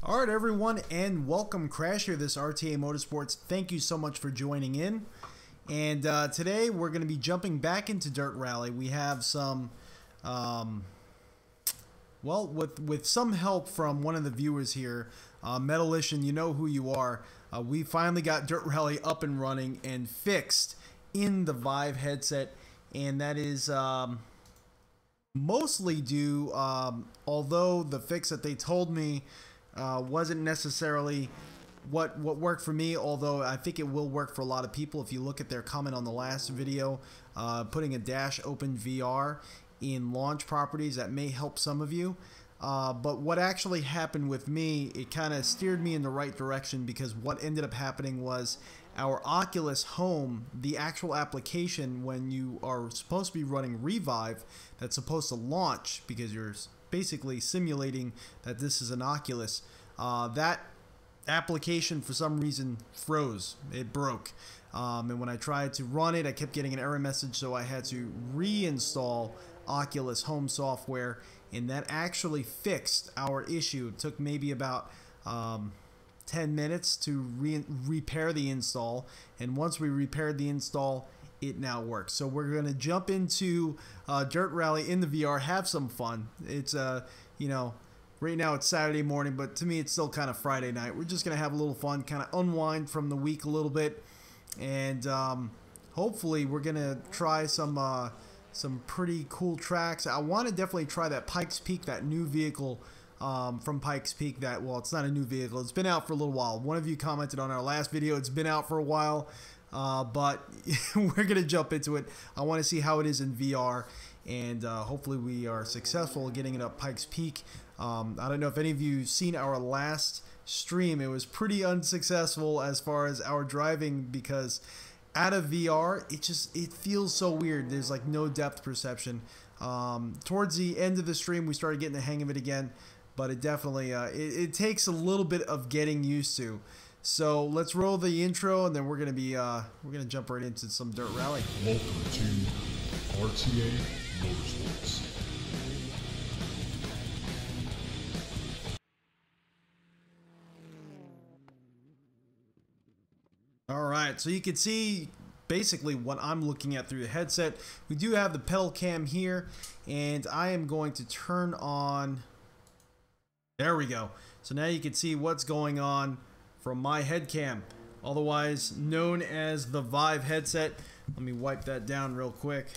All right, everyone, and welcome. Crash here, this RTA Motorsports. Thank you so much for joining in. And today we're going to be jumping back into Dirt Rally. We have some, well, with some help from one of the viewers here, Metalician, you know who you are. We finally got Dirt Rally up and running and fixed in the Vive headset, and that is mostly due, although the fix that they told me wasn't necessarily what worked for me, although I think it will work for a lot of people. If you look at their comment on the last video, putting a dash open VR in launch properties, that may help some of you. But what actually happened with me, it kind of steered me in the right direction, because what ended up happening was our Oculus Home, the actual application when you are supposed to be running Revive, that's supposed to launch because you're basically simulating that this is an Oculus, that application for some reason froze. It broke. And when I tried to run it, I kept getting an error message, so I had to reinstall Oculus Home software, and that actually fixed our issue. It took maybe about 10 minutes to repair the install, and once we repaired the install, it now works. So we're going to jump into Dirt Rally in the VR, have some fun. It's you know, right now it's Saturday morning, but to me it's still kind of Friday night. We're just going to have a little fun, kind of unwind from the week a little bit, and hopefully we're going to try some pretty cool tracks. I want to definitely try that Pikes Peak, that new vehicle from Pikes Peak. That, well, it's not a new vehicle, it's been out for a little while. One of you commented on our last video, it's been out for a while, but we're gonna jump into it. I want to see how it is in VR, and hopefully we are successful getting it up Pikes Peak. I don't know if any of you seen our last stream. It was pretty unsuccessful as far as our driving, because out of VR, it feels so weird. There's like no depth perception. Towards the end of the stream, we started getting the hang of it again, but it definitely it takes a little bit of getting used to. So let's roll the intro, and then we're gonna jump right into some Dirt Rally. Welcome to RTA Motorsports. Alright, so you can see basically what I'm looking at through the headset. We do have the pedal cam here, and I am going to turn on, there we go. So now you can see what's going on from my head cam, otherwise known as the Vive headset. Let me wipe that down real quick.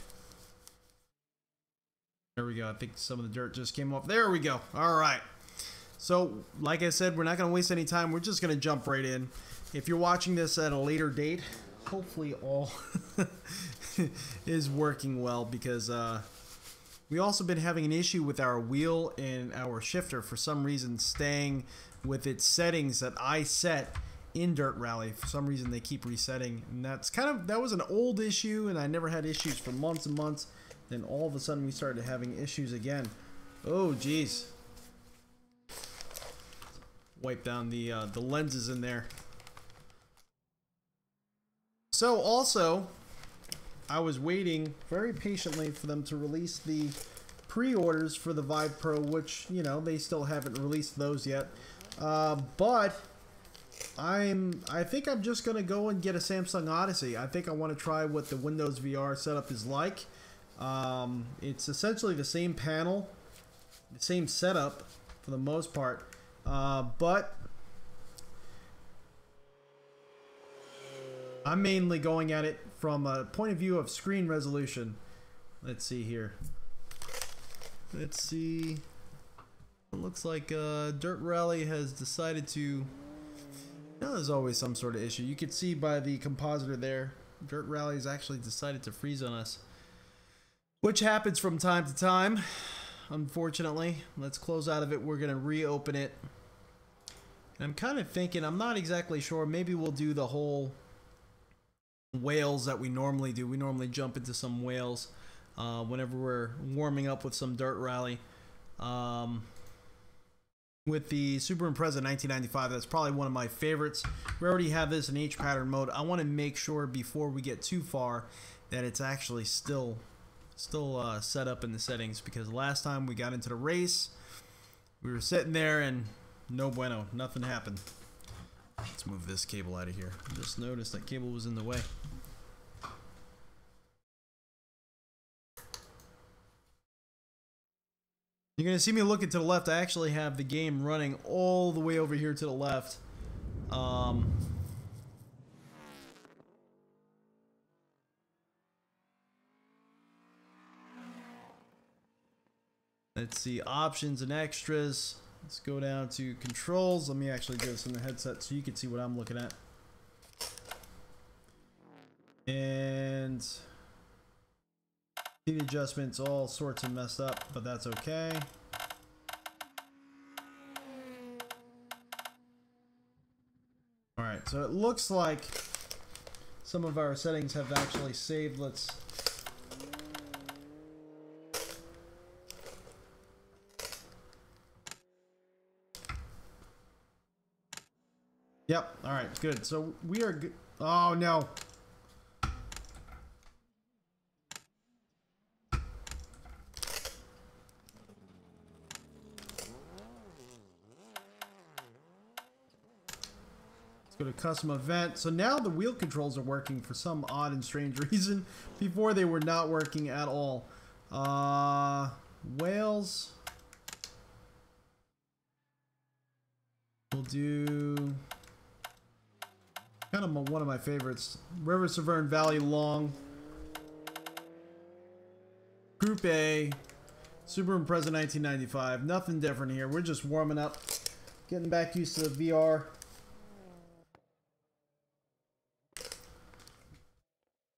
There we go. I think some of the dirt just came off. There we go. Alright, so like I said, we're not going to waste any time. We're just going to jump right in. If you're watching this at a later date, hopefully all is working well, because we also been having an issue with our wheel and our shifter for some reason staying with its settings that I set in Dirt Rally. For some reason they keep resetting, and that was an old issue, and I never had issues for months and months. Then all of a sudden we started having issues again. Oh geez. Wipe down the lenses in there. So also, I was waiting very patiently for them to release the pre-orders for the Vive Pro, which, you know, they still haven't released those yet. But I think I'm just gonna go and get a Samsung Odyssey. I think I want to try what the Windows VR setup is like. It's essentially the same panel, the same setup for the most part, but I'm mainly going at it from a point of view of screen resolution. Let's see here. Let's see. It looks like Dirt Rally has decided to... You know, there's always some sort of issue. You can see by the compositor there, Dirt Rally has actually decided to freeze on us, which happens from time to time, unfortunately. Let's close out of it. We're going to reopen it. And I'm kind of thinking, I'm not exactly sure, maybe we'll do the whole whales that we normally do. We normally jump into some whales whenever we're warming up with some Dirt Rally. With the Super Impreza 1995, that's probably one of my favorites. We already have this in H pattern mode. I want to make sure before we get too far that it's actually still set up in the settings, because last time we got into the race, we were sitting there and No bueno. Nothing happened. Let's move this cable out of here. Just noticed that cable was in the way. You're going to see me looking to the left. I actually have the game running all the way over here to the left. Let's see, options and extras. Let's go down to controls. Let me actually do this in the headset so you can see what I'm looking at. And the adjustments, all sorts of messed up, but that's okay. Alright, so it looks like some of our settings have actually saved. Let's Yep. All right. Good. So we are good. Oh no. Let's go to custom event. So now the wheel controls are working for some odd and strange reason. Before they were not working at all. Whales. We'll do kind of one of my favorites. River Severn Valley Long. Group A. Super Impreza 1995. Nothing different here. We're just warming up. Getting back used to the VR.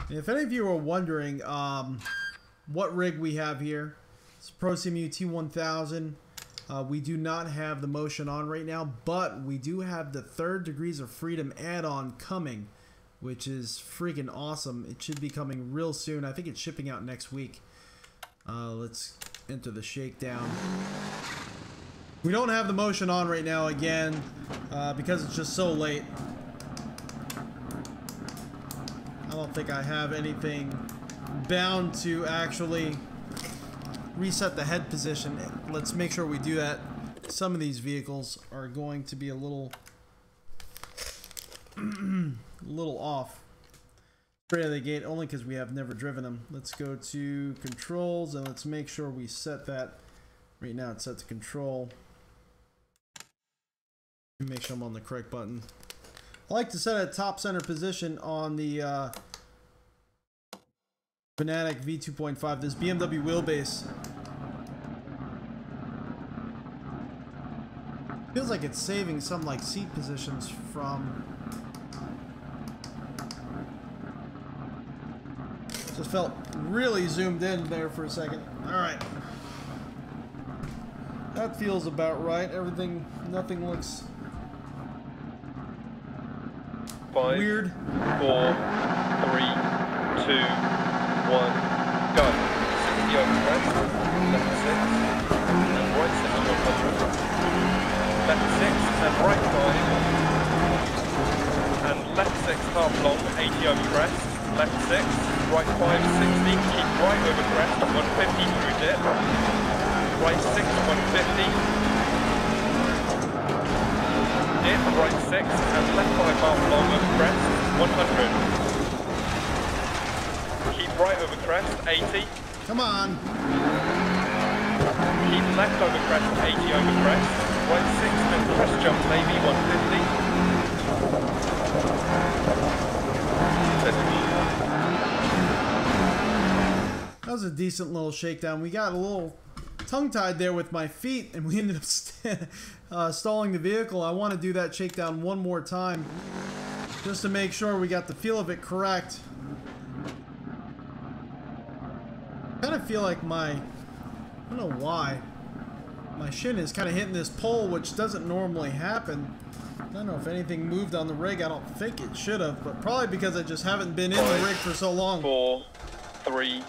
And if any of you are wondering what rig we have here, it's Prosimu T1000. We do not have the motion on right now, but we do have the 3rd Degrees of Freedom add-on coming, which is freaking awesome. It should be coming real soon. I think it's shipping out next week. Let's enter the shakedown. We don't have the motion on right now again because it's just so late. I don't think I have anything bound to actually reset the head position. Let's make sure we do that. Some of these vehicles are going to be a little off straight out of the gate, only because we have never driven them. Let's go to controls and let's make sure we set that. Right now it's set to control. Make sure I'm on the correct button. I like to set a top center position on the Fanatec V2.5, this BMW wheelbase. Feels like it's saving some like seat positions from. Just felt really zoomed in there for a second. Alright. That feels about right. Everything, nothing looks 5, weird. 4, 3, 2, 1, go. 60 over crest, left 6, and right 6 to 100. Left 6 and right 5. And left 6 half long, 80 over crest. Left 6, right 5, 60. Keep right over crest, 150 through dip. Right 6, 150. Dip, right 6, and left 5 half long over crest, 100. Keep right over crest, 80. Come on. Keep left over crest, 80 over crest. Right 6, and crest jump maybe, 150. That was a decent little shakedown. We got a little tongue-tied there with my feet, and we ended up stalling the vehicle. I want to do that shakedown one more time, just to make sure we got the feel of it correct. I kind of feel like I don't know why, my shin is kind of hitting this pole, which doesn't normally happen. I don't know if anything moved on the rig. I don't think it should have, but probably because I just haven't been in the rig for so long. 4, 3,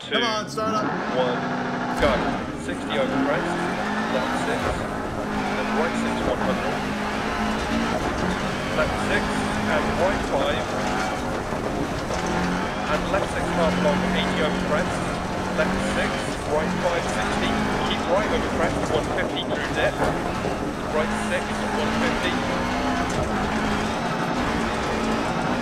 2, come on, start up. 1, go. 60 over crest, left 6, and right 6, 100. Left 6, and right 5, and left 6 half long, 80 over crest. Left 6, right 5, 60. Keep right over crest, 150 through dip. Right 6, 150.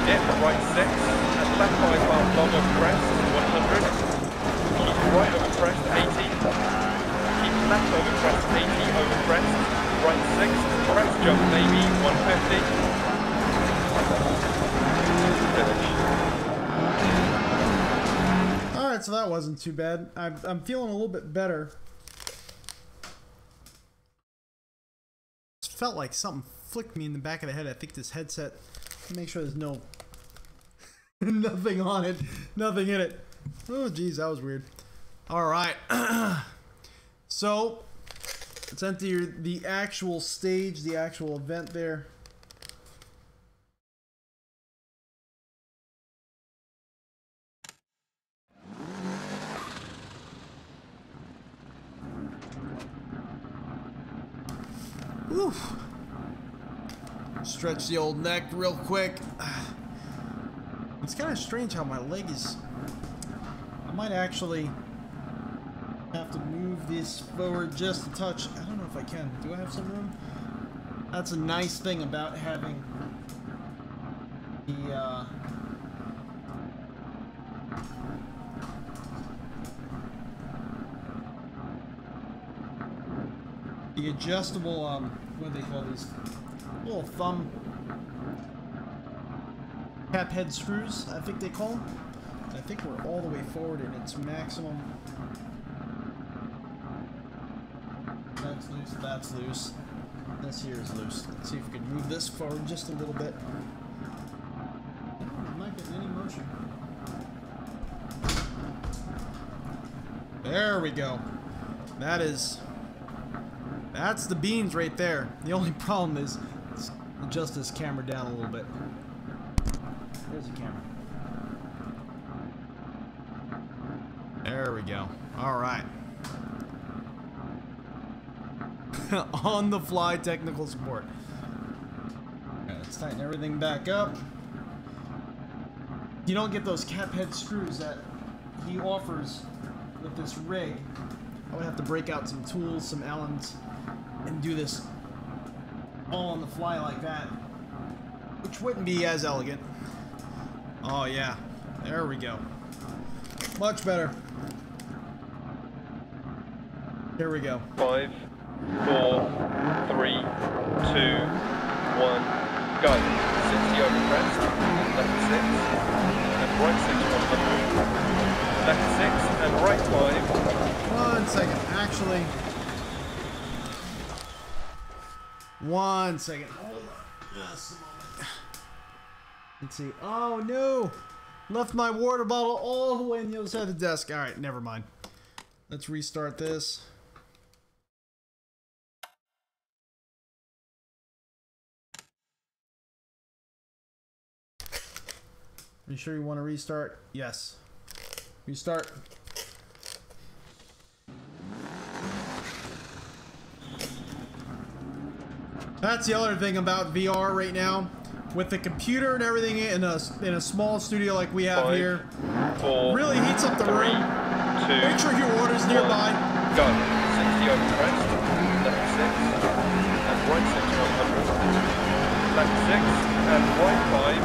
Dip, right 6, and left 5 half long over crest, 100. Keep right over crest, 80. Keep left over crest, 80 over crest. Right 6, crest jump maybe, 150. Finish. Alright, so that wasn't too bad. I'm feeling a little bit better. It felt like something flicked me in the back of the head. I think this headset, make sure there's no nothing on it, nothing in it. Oh geez, that was weird. Alright. So let's enter the actual stage, the actual event there. Oof. Stretch the old neck real quick. It's kind of strange how my leg is. I might actually have to move this forward just a touch. I don't know if I can. Do I have some room? That's a nice thing about having the adjustable, what do they call these? Little thumb cap head screws, I think they call them. I think we're all the way forward in its maximum. That's loose, that's loose. This here is loose. Let's see if we can move this forward just a little bit. I'm not getting any motion. There we go. That's the beans right there. The only problem is let's adjust this camera down a little bit. There's the camera. There we go. All right. On the fly technical support. Okay, let's tighten everything back up. You don't get those cap head screws that he offers with this rig. I would have to break out some tools, some Allens, and do this all on the fly like that, which wouldn't be as elegant. Oh yeah, there we go. Much better. Here we go. 5, 4, 3, 2, 1, go. 60 over crest, left 6, and right 6, 100. Left 6 and right 5. 1 second, actually. 1 second. Hold on. Just a moment. Let's see. Oh no! Left my water bottle all the way on the other side of the desk. Alright, never mind. Let's restart this. Are you sure you want to restart? Yes. Restart. That's the other thing about VR right now. With the computer and everything in a small studio like we have 5, here, 4, really heats up the 3, room. 2, Make sure your order's nearby. Go. 60 over crest, left 6, and right 6, 100. Left 6, and right 5,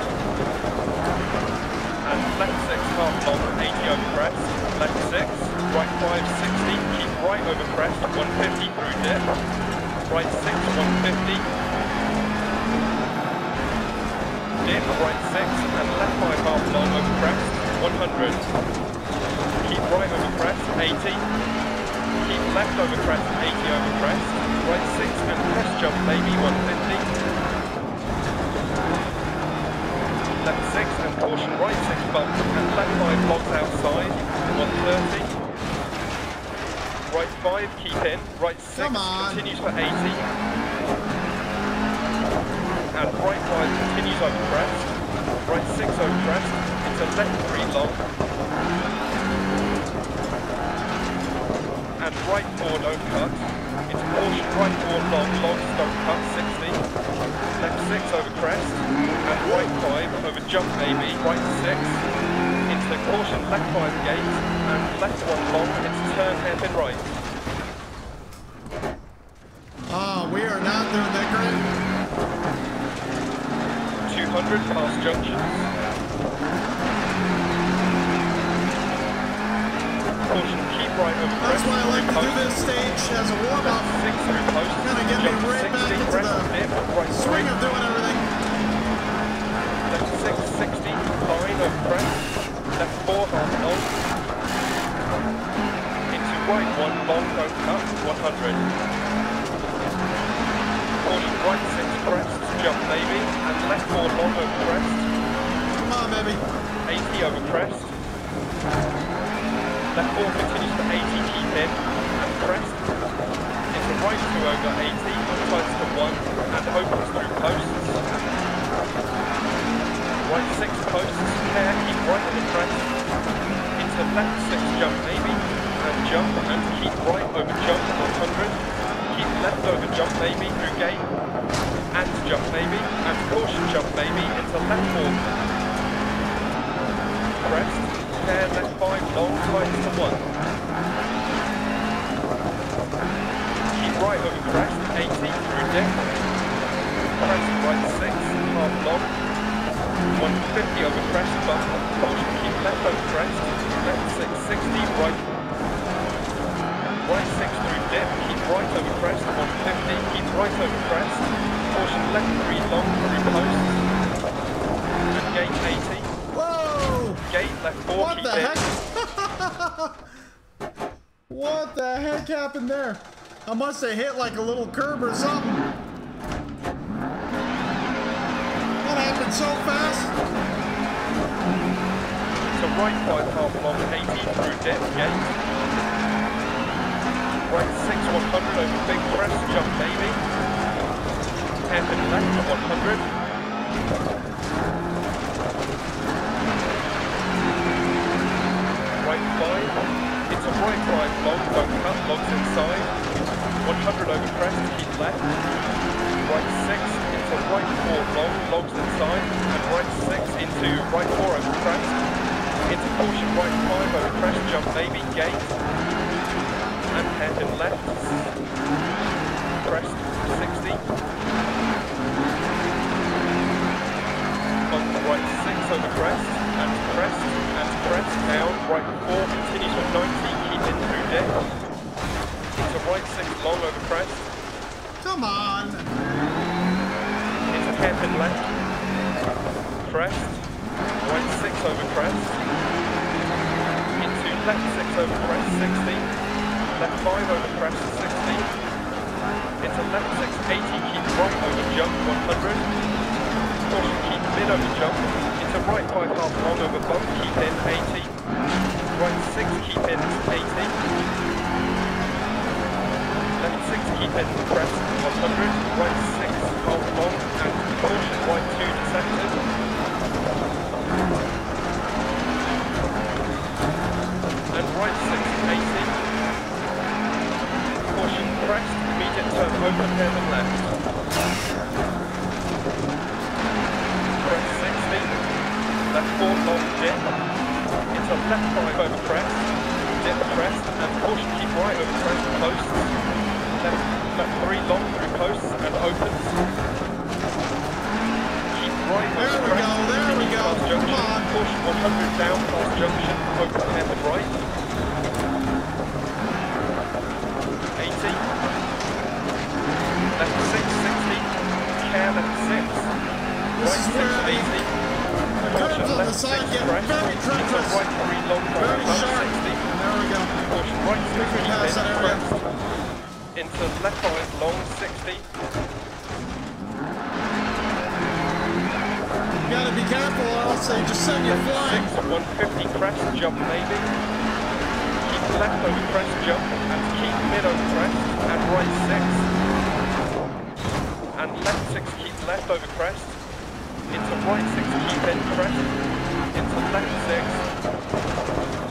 and left 6, half long, 80 over crest, left 6, right 5, 60, keep right over crest, 150 through dip, right 6, 150, dip, right 6, and left 5, half long over crest, 100. Keep right over crest, 80. Keep left over crest, 80 over crest. Right 6 and crest jump maybe, 150. Left 6 and caution, right 6 bump and left 5 blocks outside, 130. Right 5, keep in. Right 6 continues for 80. And right 5 continues over crest. Right 6 over crest. It's a left 3 long. And right 4 don't cut. It's caution, right 4 long, long stop cut, 60. Left 6 over crest. And right 5 over jump maybe, right 6. Into caution, left 5 gate. And left 1 long, it's turn hairpin right. We are not doing that great. 200 past junctions. Caution, keep right over crest. That's why I like to do this stage as a warm-up. 6 through post. Kind of get me right back into the swing of doing everything. Left 6, 60, fine over crest. Left 4, half long. Into right 1, long, don't cut, 100. Caution, right 6, crest, jump maybe. And left 4, long over crest. Come on, baby. 80 over crest. Left 4 continues to 80, keep in, and crest. Into right 2 over 80, times to 1, and opens through posts. Right 6 posts, pair, keep right on the crest. Into left 6 jump maybe, and jump, and keep right over jump 100. Keep left over jump maybe through gate, and jump maybe, and caution jump maybe, into left 4. Crest. Pair left 5 long, times to 1. Keep right over crest, 80 through dip. Crest right 6, half long. 150 over crest, bump. Caution, keep left over crest. Left 6, 60, right. Right 6 through dip, keep right over crest. 150, keep right over crest. Caution, left 3 long through post. And gate 80. Gate left 4, What keep the in. heck? What the heck happened there? I must have hit like a little curb or something. That happened so fast. So right 5 half long, 80 through dip, gate. Right 6, 100 over big crest, jump maybe. Hairpin left, 100. Right 5, it's a right 5 long, don't cut, logs inside. 100 over crest, keep left. Right 6, it's a right 4 long, logs inside. And right 6 into right 4 over crest. Into caution, right 5 over crest, jump maybe, gate. And hairpin left. Crest 60. On the right 6 over crest. And crest, down, right 4, continues with 90, keep in through dip. Into right 6, long over crest. Come on. Into hairpin left. Crest, right 6 over crest. Into left 6 over crest, 60. Left 5 over crest, 60. Into left 6, 80, keep right over jump, 100. Caution, keep mid over jump. Into right 5 half long over bump, keep in 80. Right 6, keep in 80. Left 6, keep in crest 100. Right 6, half long, and caution, right 2 descended. And right 6, 80. Caution, crest, immediate turn open, hairpin left. Crest 60. Left 4 long dip, into left 5 over crest, dip crest, and caution keep right over crest posts, left 3 long through posts and opens, keep right over crest, There we go, past junction, caution 100 down past junction, open hairpin right, 80, left 6, 60, care left 6, right 6, 80, Curves on the side get very treacherous. Right 3 long, Very sharp. 60. There we go. Caution right 6, We can pass that area. into left 5 long, 60. You gotta be careful or else they just send you flying. 6, 150 crest, jump maybe. Keep left over crest, jump, and keep mid over crest, and right 6. And left 6, keep left over crest. Into right 6, keep in crest. Into left 6.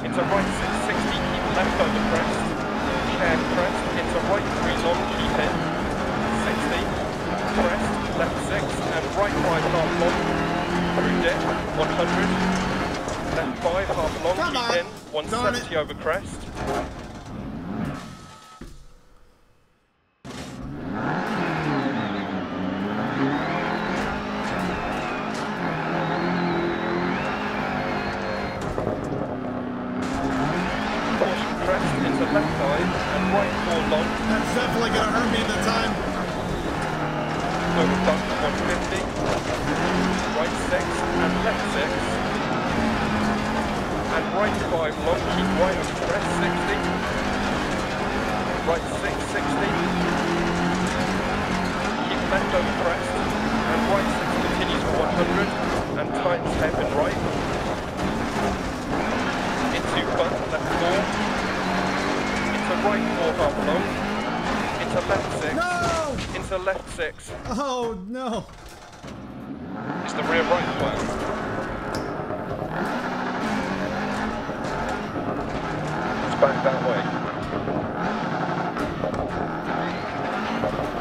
Into right 6, 60, keep left over crest. Care crest. Into right 3 long, keep in. 60. Crest. Left 6. And right 5 half long. Through dip. 100. Left 5 half long, Come keep on. in. 170 over crest. long. That's definitely gonna hurt me at the time. Over bump 150. Right 6 and left 6. And right 5 long, keep right over crest 60. Right 6, 60. Keep left over crest. And right 6 continues for 100. And tightens hairpin right. Into bump, left 4. Into right 4 half long. Into left 6. No! Into left 6. Oh no! It's the rear right flag. It's back that way.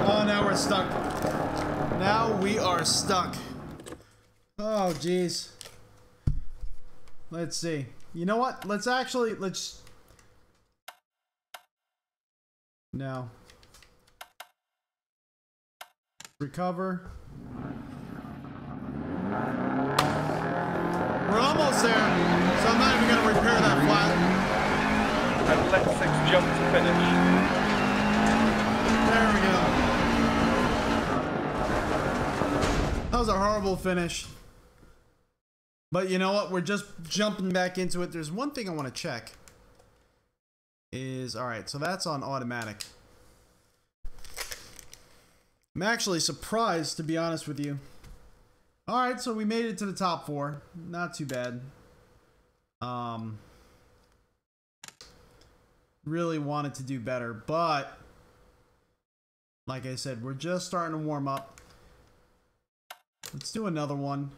Oh, now we're stuck. Now we are stuck. Oh, geez. Let's see. You know what? Let's no. Recover. We're almost there, so I'm not even going to repair that flat. And left 6 jump to finish. There we go. That was a horrible finish. But you know what? We're just jumping back into it. There's one thing I want to check. Alright, so that's on automatic. I'm actually surprised, to be honest with you. Alright, so we made it to the top 4. Not too bad. Really wanted to do better, but like I said, we're just starting to warm up. Let's do another one.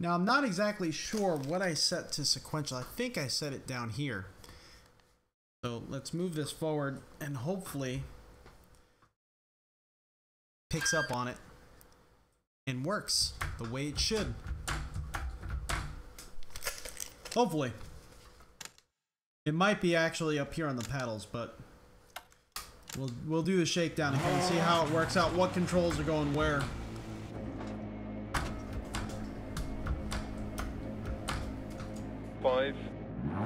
Now, I'm not exactly sure what I set to sequential. I think I set it down here. So let's move this forward and hopefully picks up on it and works the way it should. Hopefully. It might be actually up here on the pedals, but we'll do the shakedown again and see how it works out, what controls are going where. Five,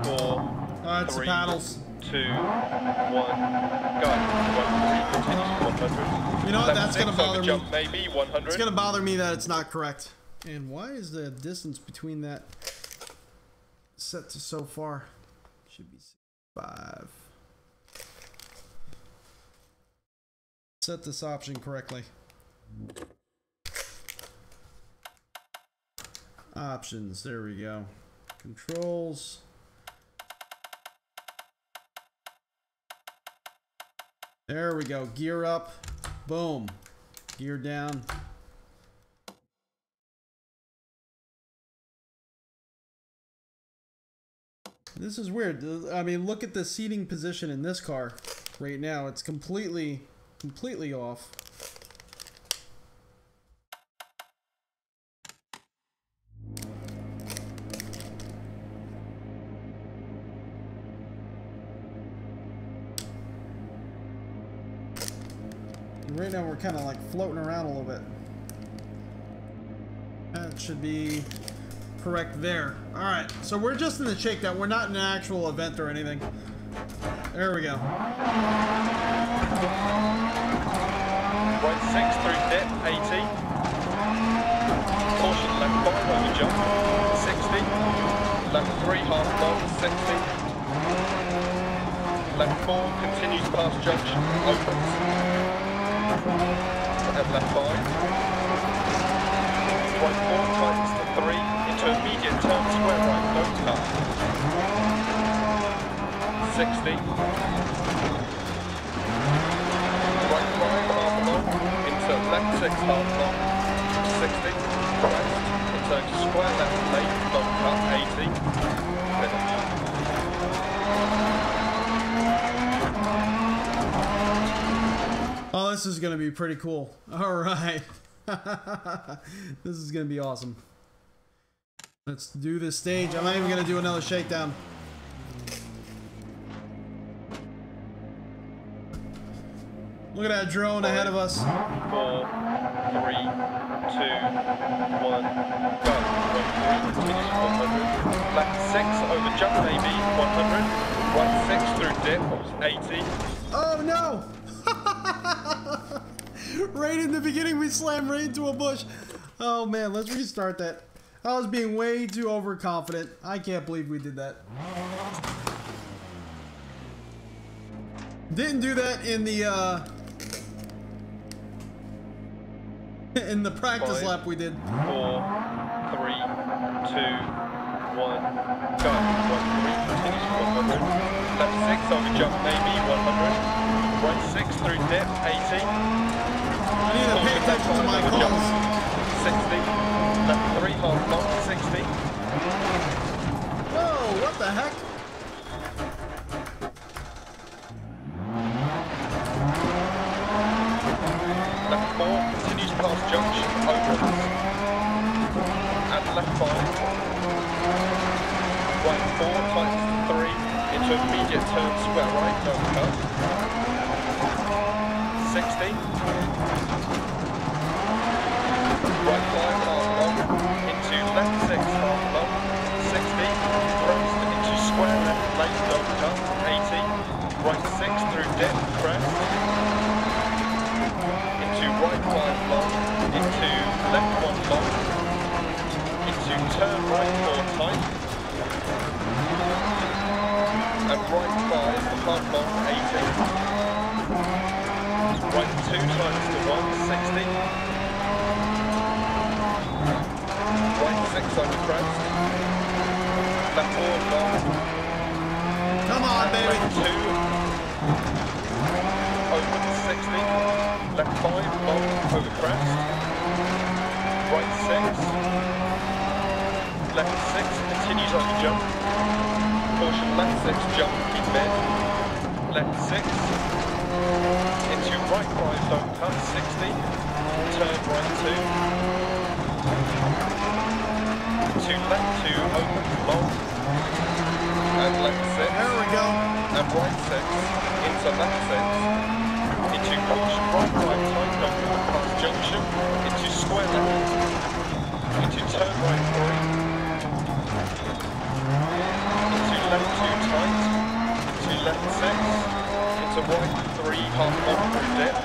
4, It's 3, the paddles. 2, 1, go. 1, 3, continues for 100. You know what? Left That's 6, gonna bother over me. jump maybe 100. It's gonna bother me that it's not correct. And why is the distance between that set to so far? Should be 5. Set this option correctly. Options. There we go. Controls. There we go. Gear up. Boom. Gear down. This is weird. I mean, look at the seating position in this car right now. It's completely off. Right now we're kind of like floating around a little bit. That should be correct there. Alright, so we're just in the shakedown. We're not in an actual event or anything. There we go. Right 6 through dip, 80. Caution left 5 over jump, 60. Left 3 half long, 60. Left 4 continues past junction, opens. And left 5. Right 4 tightens to 3 into immediate turn, square right, don't cut. 60. Right 5 half long into left 6 half long, 60. Crest, return to square left lane, don't cut, 80. Finish. this is gonna be pretty cool. All right. This is gonna be awesome. Let's do this stage. I'm not even gonna do another shakedown. Look at that drone ahead of us. 4, 3, 2, 1, go. 1, 3, continues 100. Left 6 over jump maybe 100. Right 6 through dip was 80. Oh no! Right in the beginning we slammed right into a bush. Oh man, let's restart that. I was being way too overconfident. I can't believe we did that. Didn't do that in the practice 5, lap we did. 4, 3, 2, 1, go. 1, 3, continues 100. Left 6 over jump maybe 100. Right 6 through dip 80. I need to pay attention to my calls. 60. Left 3 half long 60. Whoa, what the heck? Left 4 continues past junction, opens, and left 5. Right 4 tightens to 3 into immediate turn square right, don't cut. 60. Right 5 half long into left 6 half long. 60. Crest into square left lane, don't cut. 80. Right 6 through dip, crest. Right 5 long, into left 1 long, into turn right 4 tight, and right 5 half long 80, right 2 times to 1, 60, right 6 over crest, left 4 long, Come on, baby. Left 2, open 60, left 5 long over crest, right 6, left 6 continues on the jump, caution left 6 jump, keep mid, left 6, into right 5 don't cut, 60, turn right 2, to left 2 open long, and left 6, There we go. and right 6, into left 6, into caution right 5 tight, don't cut past junction, into square left, into turn right 3, into left 2 tight, into left 6, into right 3 half long through dip,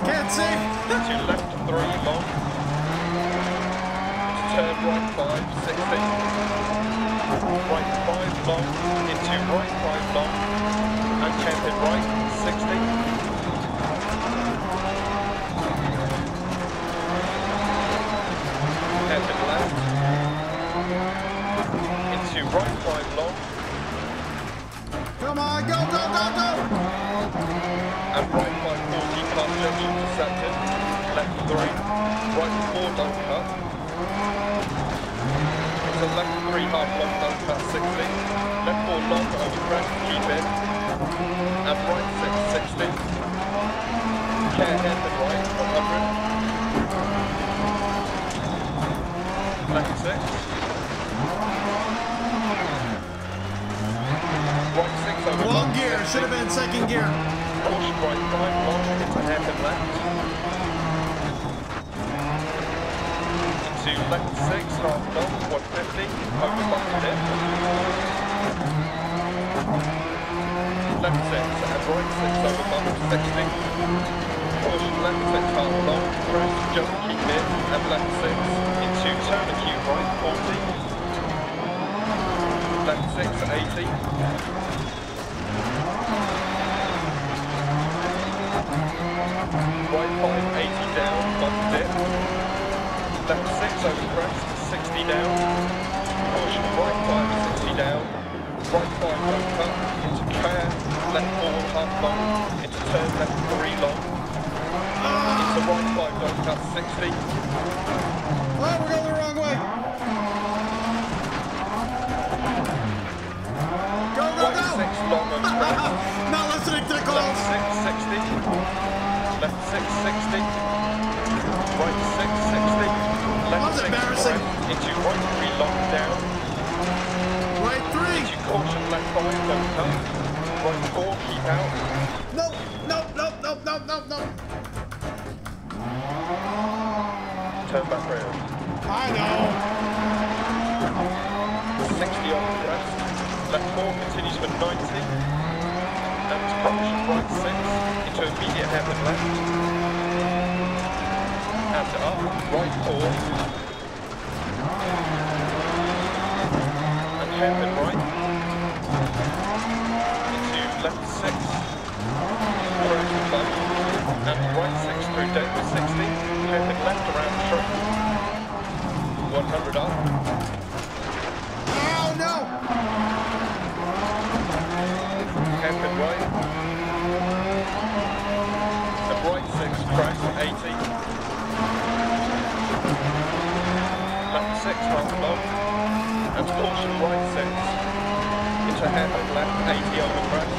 Can't see. into left 3 long, into turn right 5, 60, right 5 long, into right 5 long, and camping right, 60. Camping left, into right 5 long, Come on, go, go, go, go. and right 540 past junction intercepted, left 3, right 4 don't cut, into left 3 half long don't cut 60, left 4 long over crest, keep in, and right 6, 60, care head and right 100, left 6, right 6 over Long gear. Should have been second gear. caution right 5 long into hairpin left, into left 6 half long 150 over bump dip, left 6 and right 6 over bump 60, caution left 6 half long, crest, jump keep in, and left 6 into turn acute right 40, left 6 80, right 5 80 down, bump dip, left 6 over crest 60 down, caution right 5 60 down, right 5 don't cut, into care, left 4 half long, into turn left 3 long, into right 5 don't cut 60, Oh, we're going the wrong way. Go, go, right go. 6 long over crest, Not listening to the calls. left 6 60, left 660, right 660, left 6 embarrassing. press, into right 3 lock down, Right 3. into caution left 5, don't cut, right 4, keep out, Nope, nope, nope, nope, nope, nope, nope. turn back round, I know. 60 on press, left 4 continues for 90, and caution right 6, into immediate hairpin left, and up, right 4, and hairpin right, into left 6, through to close, and right 6 through down to 60, hairpin left around tree, 100 up, Oh no! hairpin right, and right 6 press 80, left 6 half long, and caution right 6, into hairpin left 80 over crest,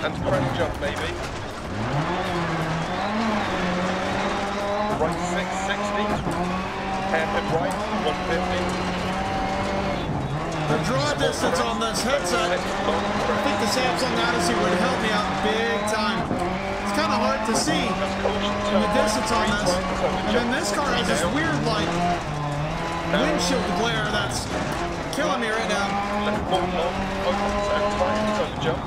and crest jump maybe, right 660, hairpin right 150, The draw distance on this headset, I think the Samsung Odyssey would help me out big time. It's kind of hard to see the distance on this. And then this car has this weird, like, windshield glare that's killing me right now. Left 4 long, opens and tightens on the jump.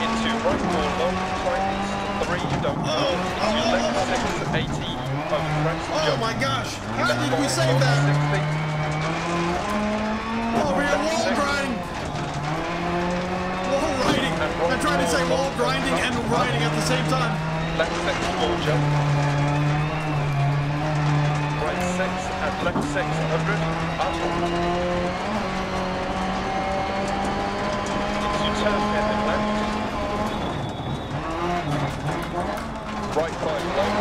Into right 4 long, tightens 3, don't go. Into left 6, 80, over crest, Oh jump. my gosh, how Left did we 4 save long, that? 60. Over here, wall grinding. Wall riding. I'm trying to say wall grinding and riding at the same time. Left 6, 4 jump. Right 6 and left 6, 100, up. Into turn hairpin left. Right 5 long.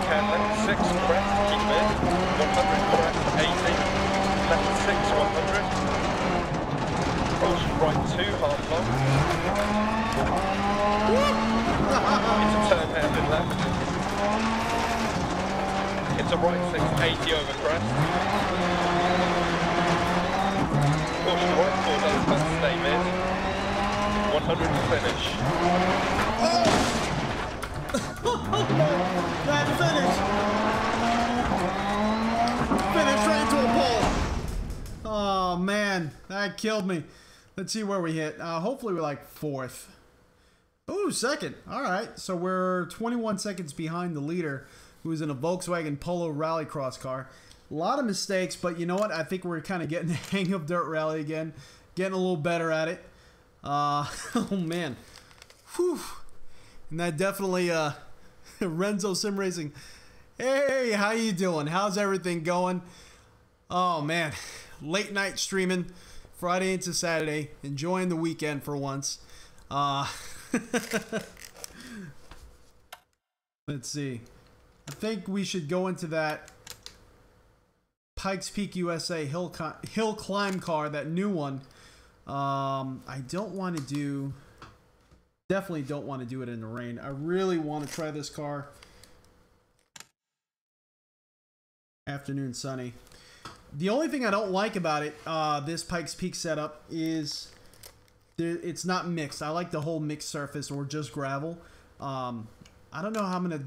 Can left 6 crest, keep in. 100 crest, 80. Left 6, 100. Caution right 2, half long. Into turn hairpin left. Into right 6, 80 over crest. Caution right 4 does cut, stay mid. 100 to finish. That finish. Finish right into a pole. Oh man, that killed me. Let's see where we hit. Hopefully we're like 4th. Ooh, 2nd. All right, so we're 21 seconds behind the leader, who is in a Volkswagen Polo Rallycross car. A lot of mistakes, but you know what? I think we're kind of getting the hang of Dirt Rally again, getting a little better at it. Oh man, whew. And that definitely Renzo Sim Racing. Hey, how you doing? How's everything going? Oh man, late night streaming, Friday into Saturday, enjoying the weekend for once. Let's see. I think we should go into that Pikes Peak USA hill climb car, that new one. I don't want to do... Definitely don't want to do it in the rain. I really want to try this car. Afternoon sunny. The only thing I don't like about it, this Pikes Peak setup, is it's not mixed. I like the whole mixed surface or just gravel. I don't know how I'm going to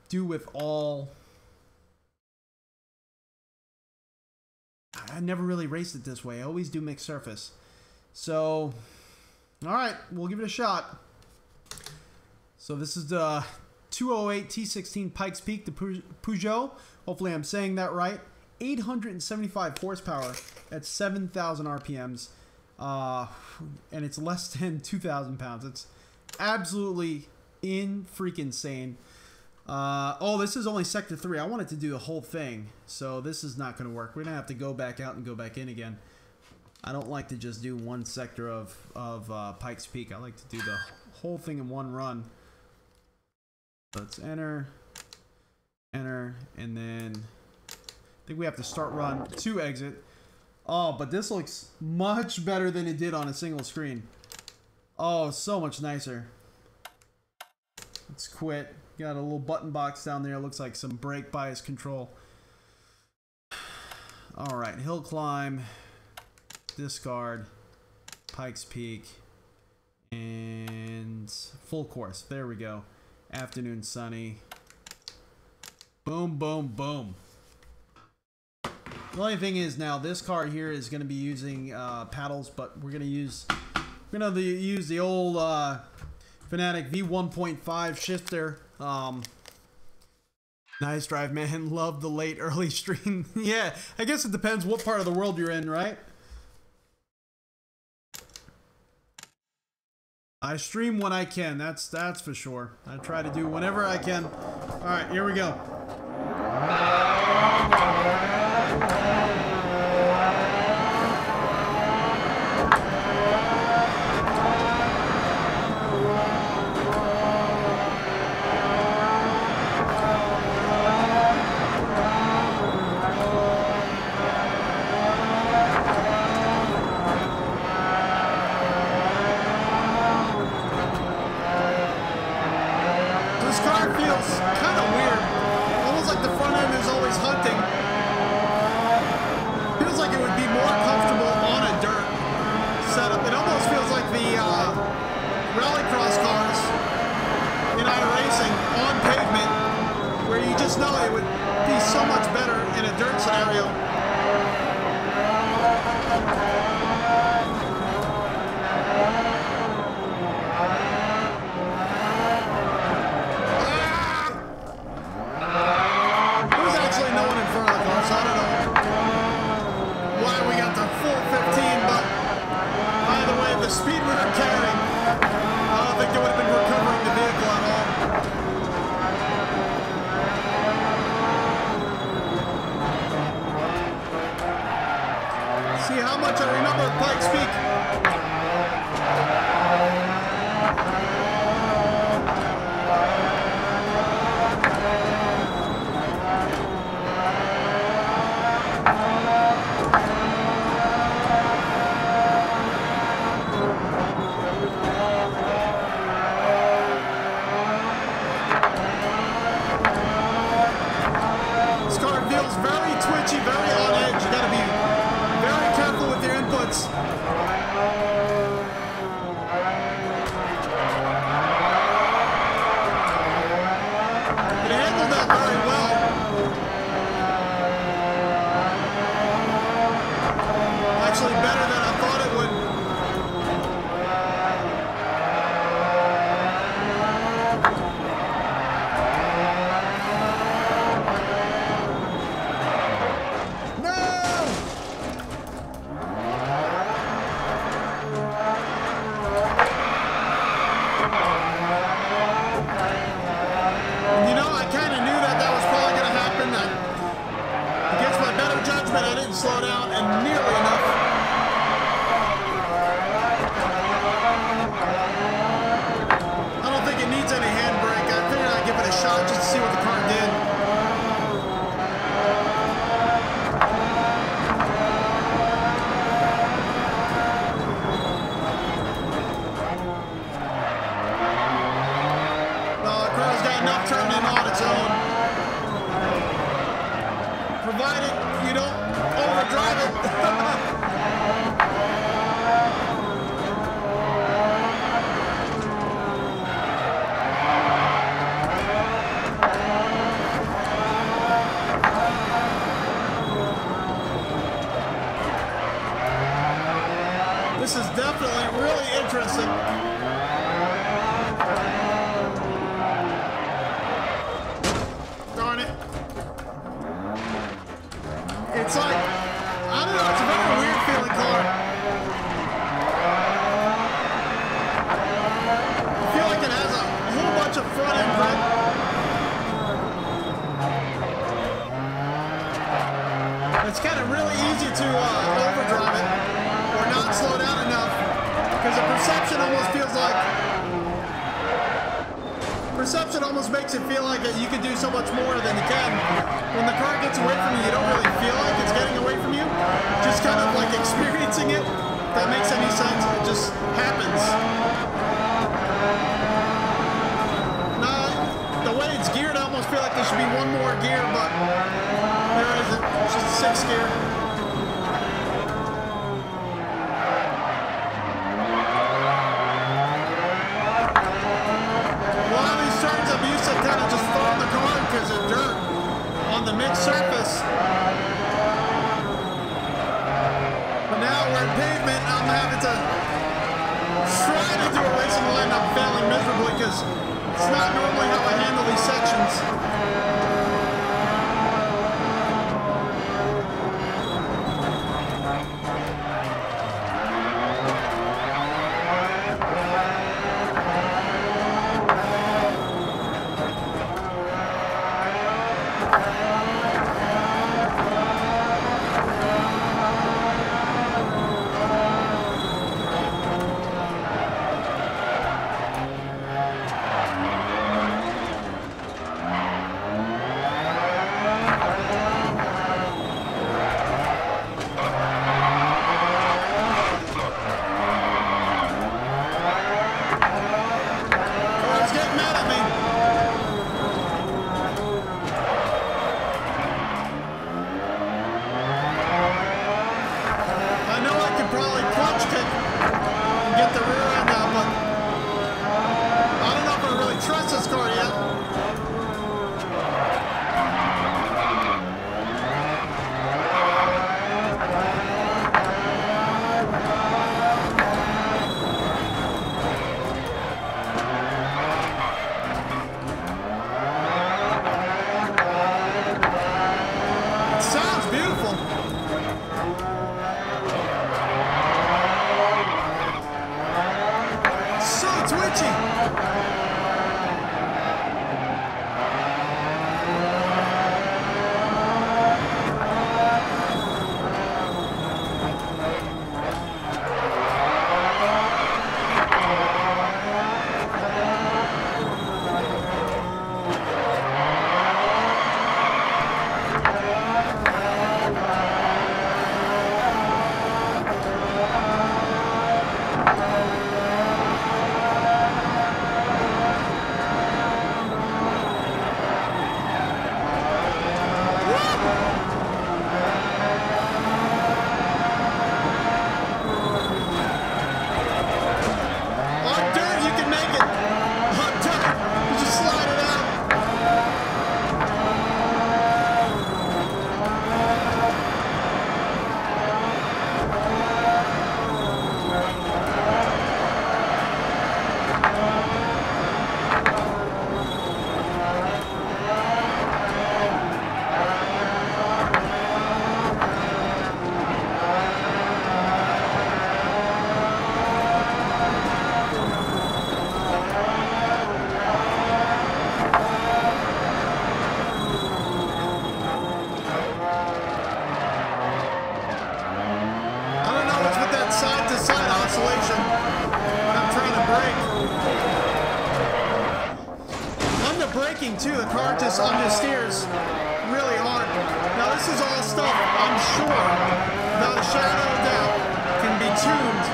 do with all... I never really raced it this way. I always do mixed surface. So, alright, we'll give it a shot. So this is the 208 T16 Pikes Peak, the Peugeot. Hopefully I'm saying that right. 875 horsepower at 7,000 RPMs. And it's less than 2,000 pounds. It's absolutely insane. Oh, this is only Sector 3. I wanted to do the whole thing. So this is not going to work. We're going to have to go back out and go back in again. I don't like to just do one sector of Pikes Peak. I like to do the whole thing in one run. Let's enter, and then I think we have to start run to exit. Oh, but this looks much better than it did on a single screen. Oh, so much nicer. Let's quit. Got a little button box down there. Looks like some brake bias control. All right, hill climb, discard, Pikes Peak, and full course. There we go. Afternoon sunny. Boom, boom, boom. The only thing is now this car here is going to be using paddles, but we're going to use the old Fanatec V1.5 shifter. Nice drive, man. Love the late early stream. Yeah, I guess it depends what part of the world you're in, right? I stream when I can. That's for sure. I try to do whenever I can. All right, here we go. This is definitely really interesting. Darn it. It's like, I don't know, it's a very weird feeling car. I feel like it has a whole bunch of front end grip. It's kind of really easy to overdrive it. Not slow down enough, because the perception almost makes it feel like that you can do so much more than you can. When the car gets away from you, you don't really feel like it's getting away from you, just kind of like experiencing it. If that makes any sense, it just happens. No, the way it's geared, I almost feel like there should be one more gear, but there isn't. It's just a 6th gear. A lot of these turns I'm used to kind of just throwing the car because of dirt on the mid surface. But now we're in pavement, I'm having to try to do a racing line. I'm failing miserably because it's not normally how I handle these sections. Too, the car just understeers really hard. Now this is all stuff I'm sure, without a shadow of doubt, can be tuned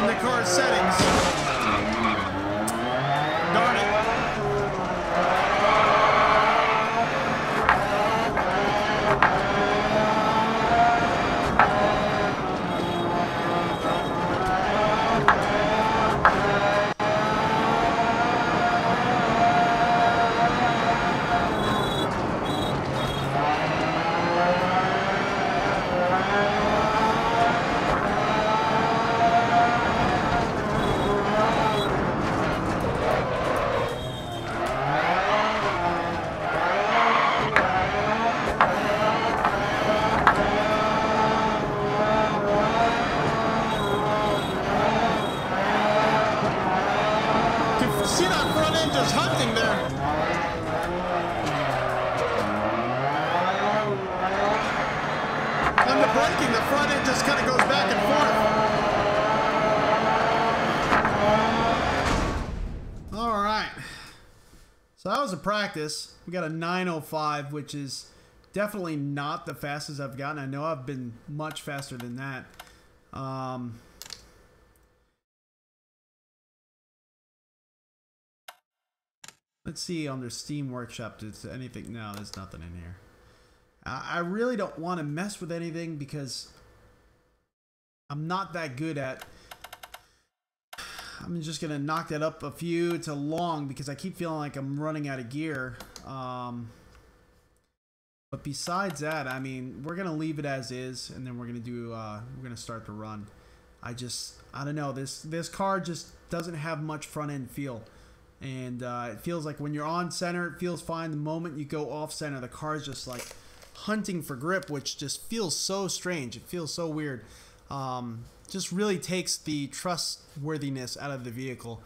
in the car's settings. Darn it. Braking, the front end just kind of goes back and forth. All right. So that was a practice. We got a 905, which is Definitely not the fastest I've gotten. I know I've been much faster than that. Let's see under Steam Workshop. Is anything? No, there's nothing in here. I really don't want to mess with anything because I'm not that good at. I'm just gonna knock that up a few to long because I keep feeling like I'm running out of gear. But besides that, I mean, we're gonna leave it as is, and then we're gonna start the run. I don't know. This car just doesn't have much front end feel, and it feels like when you're on center, it feels fine. The moment you go off center, the car is just like hunting for grip, which just feels so strange. It feels so weird. Just really takes the trustworthiness out of the vehicle.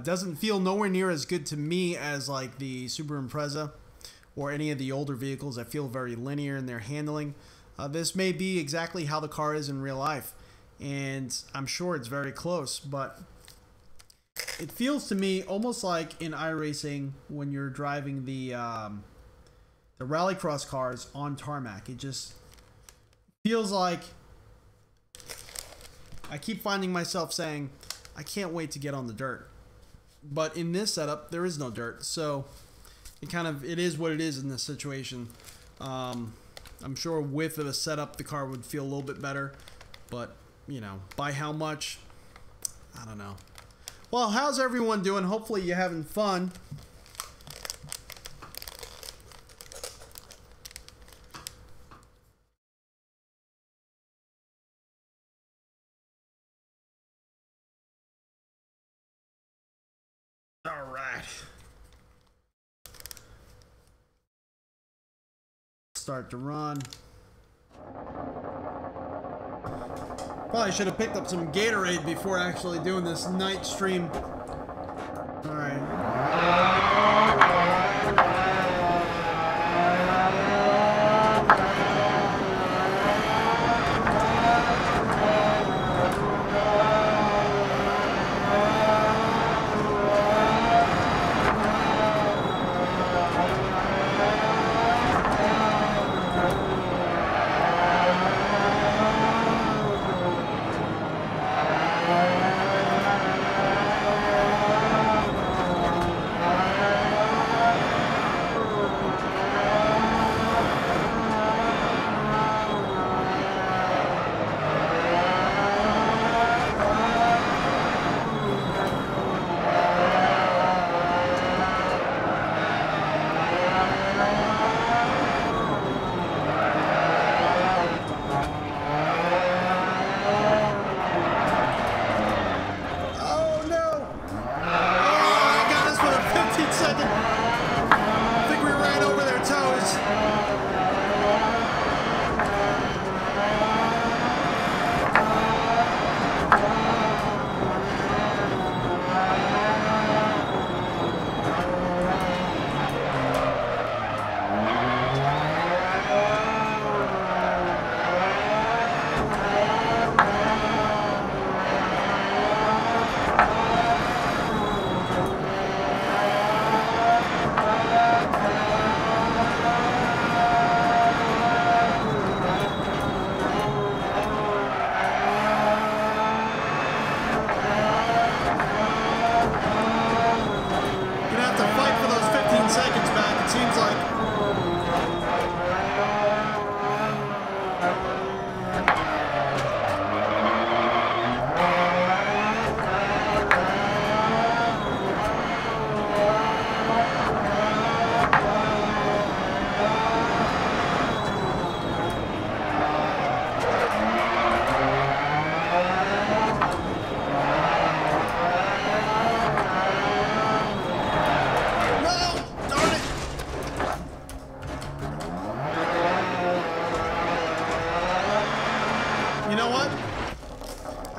Doesn't feel nowhere near as good to me as like the Subaru Impreza or any of the older vehicles. I feel very linear in their handling. This may be exactly how the car is in real life, and I'm sure it's very close, but it feels to me almost like in iRacing when you're driving the rallycross cars on tarmac. It just feels like I keep finding myself saying, I can't wait to get on the dirt. But in this setup, there is no dirt, so it is what it is in this situation. I'm sure with a setup, the car would feel a little bit better, but you know, by how much, I don't know. Well, how's everyone doing? Hopefully you're having fun. All right. Start to run. Probably should have picked up some Gatorade before actually doing this night stream. All right.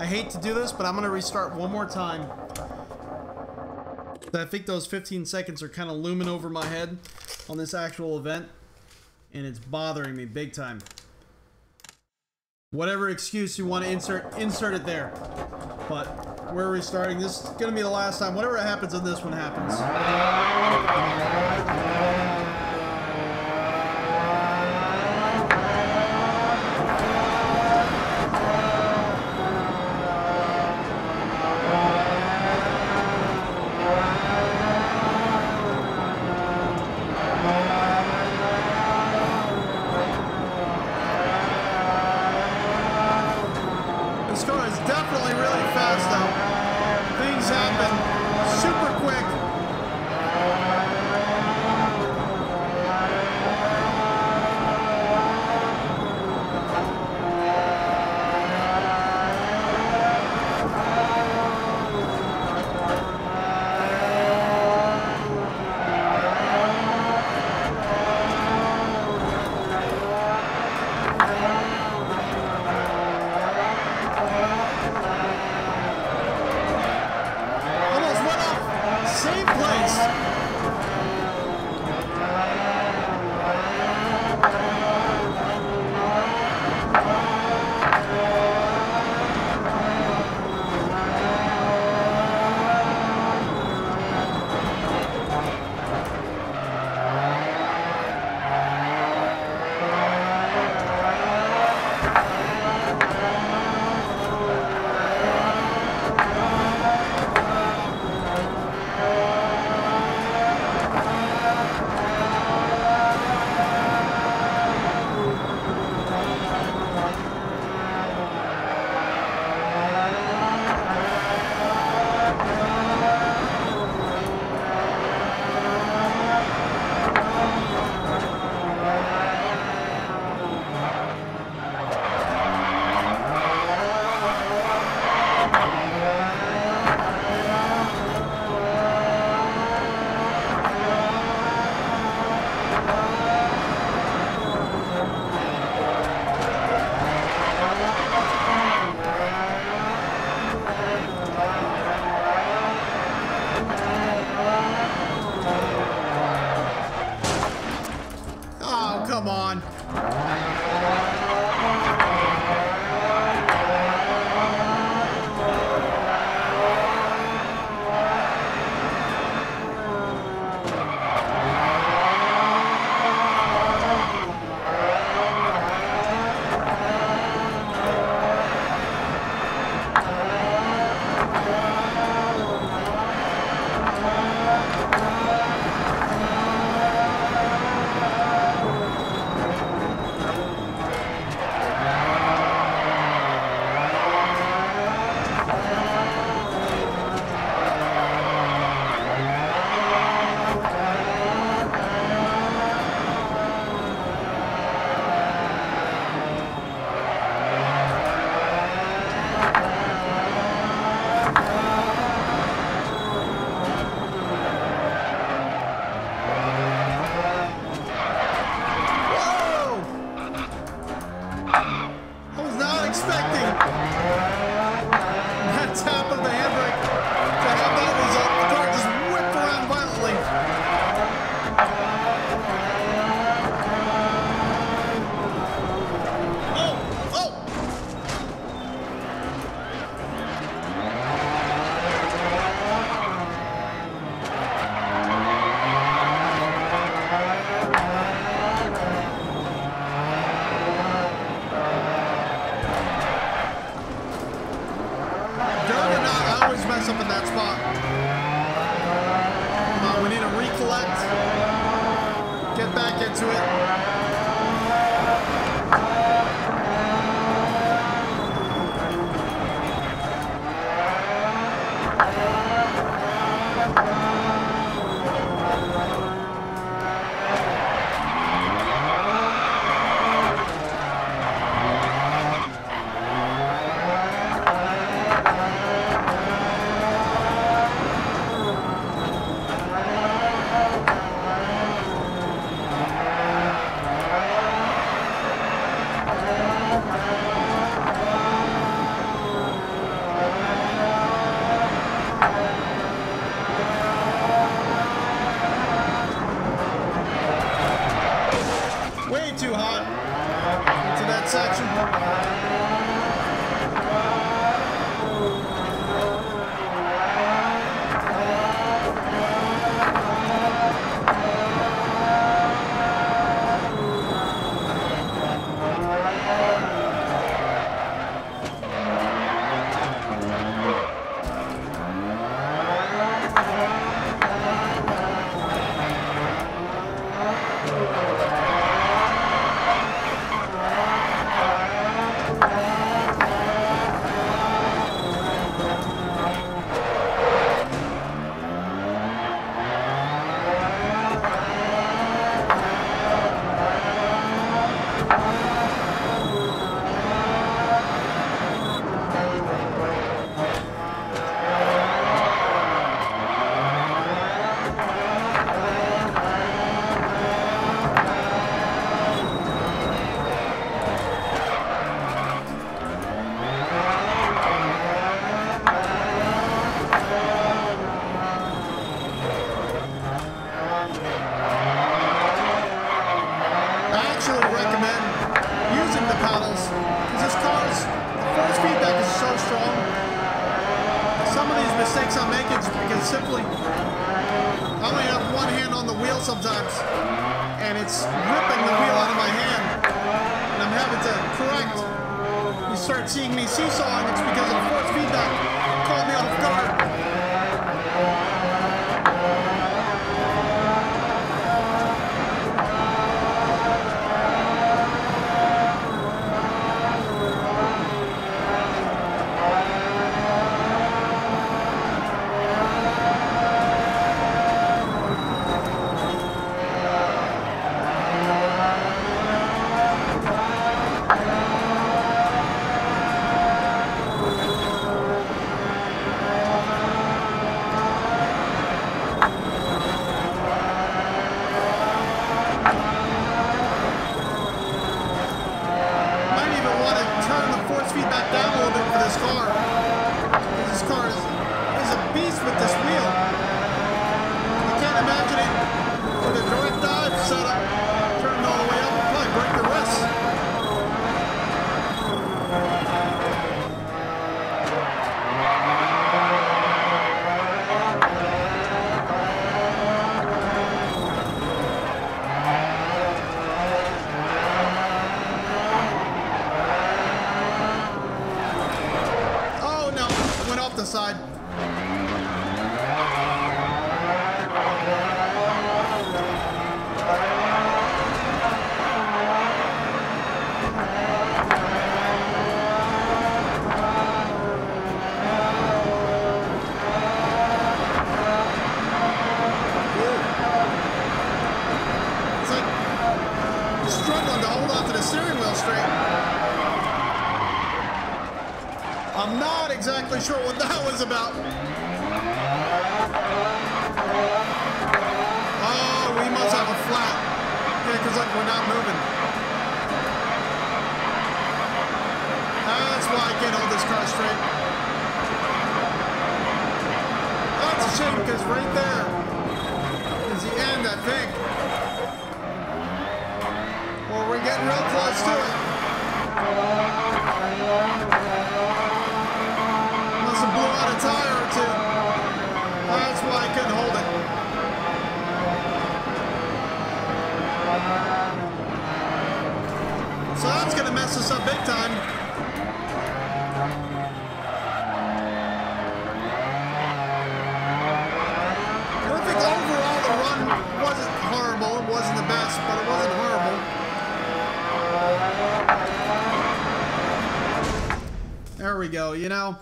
hate to do this, but I'm going to restart one more time. I think those 15 seconds are kind of looming over my head on this actual event, and it's bothering me big time. Whatever excuse you want to insert it there. But we're restarting. This is going to be the last time. Whatever happens on this one happens. same place. Come on. Up in that spot. We need to recollect, get back into it. times, and it's ripping the wheel out of my hand, and I'm having to correct. You start seeing me seesawing, it's because of force feedback. Caught me off guard. Side. It's like struggling to hold on to the steering wheel straight. I'm not exactly sure what that was about. Oh, we must have a flat. Yeah, because like we're not moving. That's why I can't hold this car straight. That's a shame because right there is the end, I think. Or we're getting real close to it. Blew out a tire or two. That's why I couldn't hold it. So that's going to mess us up big time. I don't think overall the run wasn't horrible. It wasn't the best, but it wasn't horrible. There we go. You know,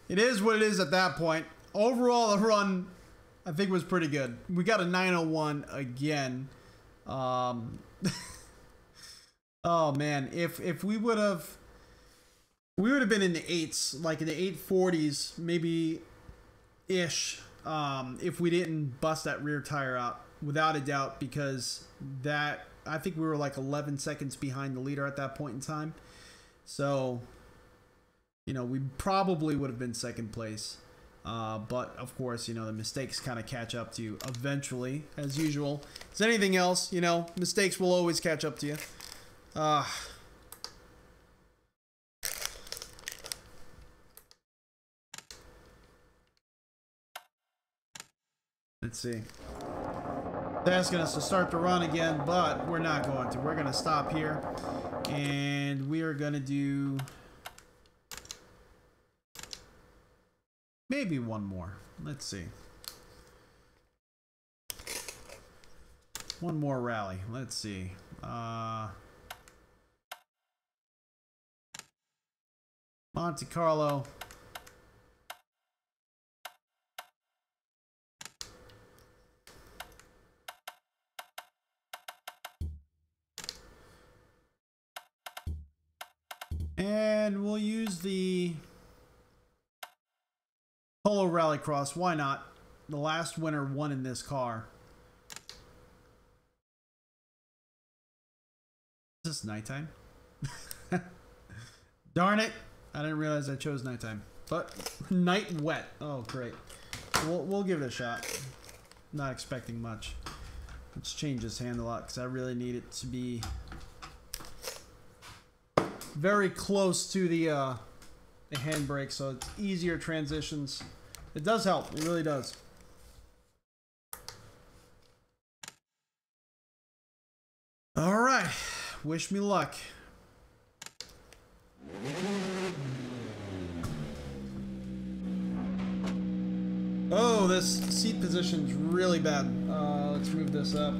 it is what it is at that point. Overall, the run, I think, was pretty good. We got a 901 again. Oh man, if we would have been in the 8s, like in the 840s, maybe ish, if we didn't bust that rear tire out, without a doubt, because that, I think we were like 11 seconds behind the leader at that point in time. So, you know, we probably would have been second place. But, of course, you know, the mistakes kind of catch up to you eventually, as usual. As anything else, you know, mistakes will always catch up to you. Let's see. They're asking us to start the run again, but we're not going to. We're going to stop here, and we are going to do maybe one more. Let's see. One more rally. Let's see. Monte Carlo. And we'll use the Polo Rallycross. Why not? The last winner won in this car. Is this nighttime? Darn it. I didn't realize I chose nighttime. But night wet. Oh, great. We'll give it a shot. Not expecting much. Let's change this handle out because I really need it to be very close to the handbrake, so it's easier transitions. It does help. It really does. All right, wish me luck. Oh, this seat position's really bad. Let's move this up.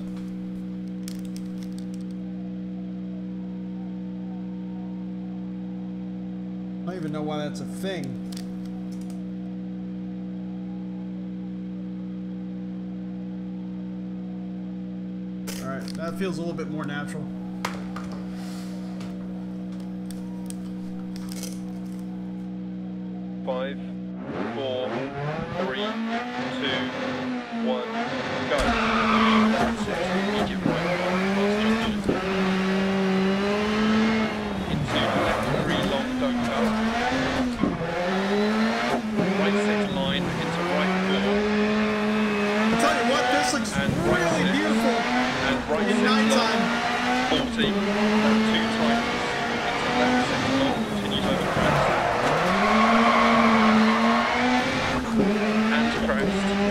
I don't even know why that's a thing. All right, that feels a little bit more natural. Five, 4, 3, 2, 1, go. That's it. Medium right, last junction. Into left 3 long, don't go. Right 6 line, into right 4. I'll tell you what, this looks And right really 6. beautiful And right in 6 nighttime. long, 40, 2 times. Into left 6 long, continues over crest.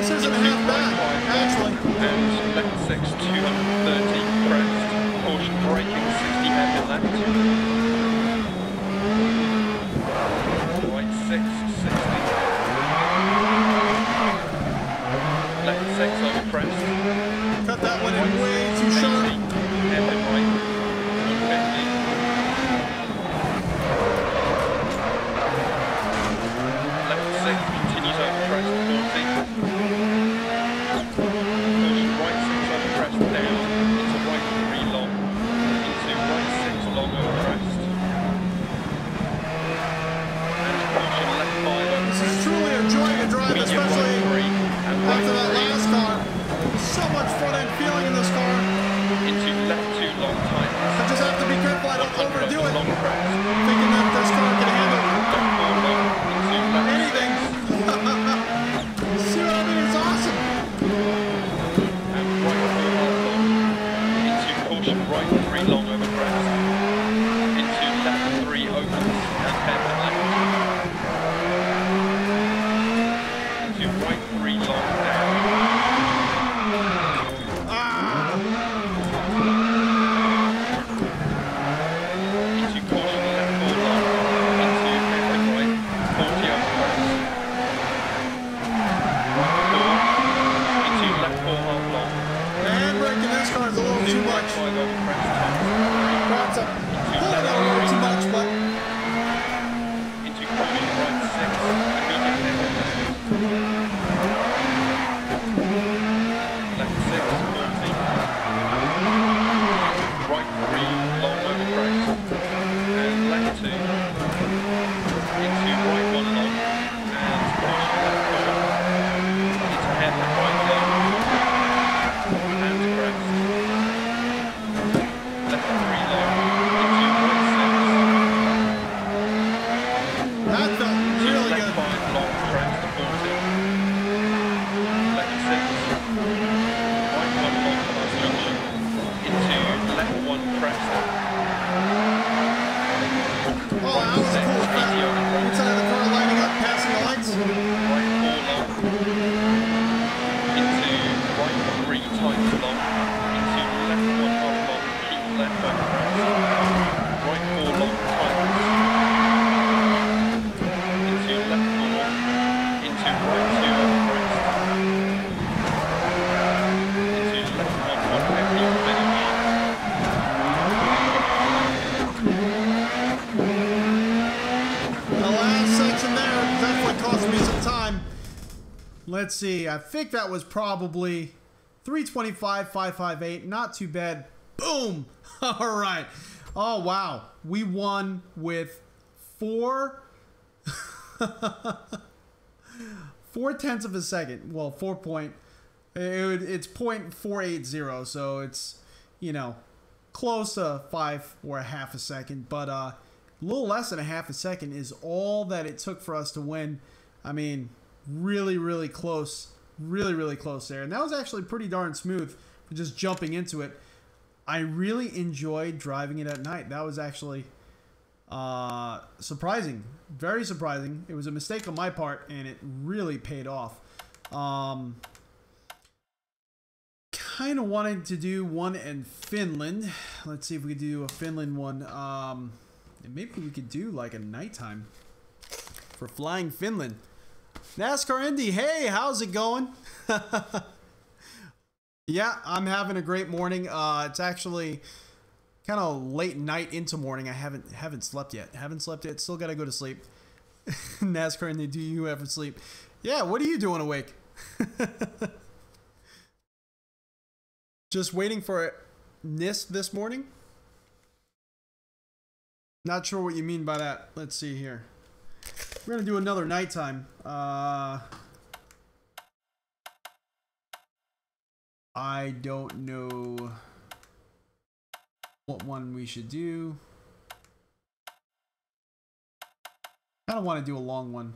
This isn't half bad, actually. And left 6, 230, crest, caution braking, 60 hairpin left. Right 6, 60. Left 6 over crest. Cut that one in way too 80, sharp. hairpin right, 150. Left 6, continues over crest, 40. Especially after that last car. So much front end feeling in this car. Into left 2 long tight. I just have to be careful I don't overdo it. Long crest. Thinking that this car can handle Left 4 long. Into left anything. See what I mean? It's awesome. And right 4 long. Into caution right 3 long over crest. Into left 3 opens and hairpin left. Right 3 long down. Into caution left 4 long. Into hairpin right 40 over crest. Right 4. Into left 4 half long. And braking this car is a little too much. Right 5 over crest. Perhaps I'm pulling out a little too much, but Into caution right 6. Immediate hairpin left. Left 6, 40. Right 3, long over crest. And left 2. Into right 1 long. And caution left 4. Into hairpin right long. And crest. Left 3 long. Into right 6. that felt really Left good. 5 long crest to 40. Left 6. Right 1 long last junction. Into left 1 crest. Oh, that was cool. Inside of the car lining up, passing the lights. Right 4 long. Into right 3 times long. Into left 1 half long. Keep left over crest. Right 4 long times. Into left 4. Into right 2 over crest. Into left 1 150 finish. The last section there definitely cost me some time. Let's see. I think that was probably 325, 558. Not too bad. Boom. All right. Oh, wow. We won with 4/10 of a second. Well, 4 point. It's 0.480, so it's, you know, close to 5 or a half a second, but a little less than a half a second is all that it took for us to win. I mean, really, really close. Really, really close there. And that was actually pretty darn smooth for just jumping into it. I really enjoyed driving it at night. That was actually surprising. Very surprising. It was a mistake on my part, and it really paid off. kind of wanted to do one in Finland. Let's see if we could do a Finland one. And maybe we could do like a nighttime for flying Finland. NASCAR Indy, hey, how's it going? Yeah, I'm having a great morning. It's actually kind of late night into morning. I haven't slept yet. Still gotta go to sleep. NASCAR Indy, do you ever sleep? Yeah, what are you doing awake? Just waiting for NIST this morning? Not sure what you mean by that. Let's see here. We're gonna do another nighttime. I don't know what one we should do. I don't want to do a long one.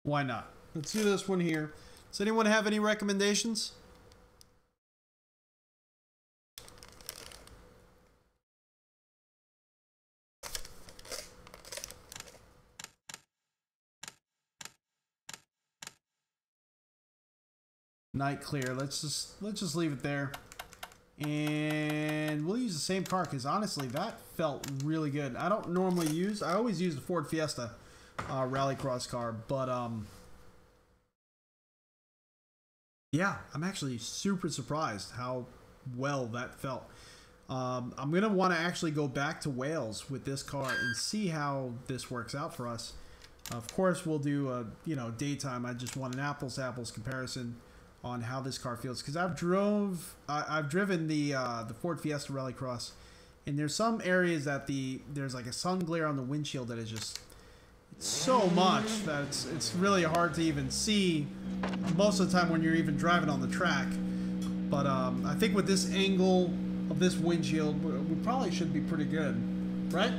Why not? Let's do this one here. Does anyone have any recommendations? Night clear. Let's just leave it there. And we'll use the same car because honestly that felt really good. I don't normally use, I always use the Ford Fiesta rallycross car, but yeah, I'm actually super surprised how well that felt. I'm gonna want to actually go back to Wales with this car and see how this works out for us. Of course, we'll do a daytime. I just want an apples to apples comparison on how this car feels because I've driven the Ford Fiesta Rallycross, and there's some areas that there's like a sun glare on the windshield that is just so much that it's really hard to even see most of the time when you're even driving on the track. But I think with this angle of this windshield, we probably should be pretty good, right?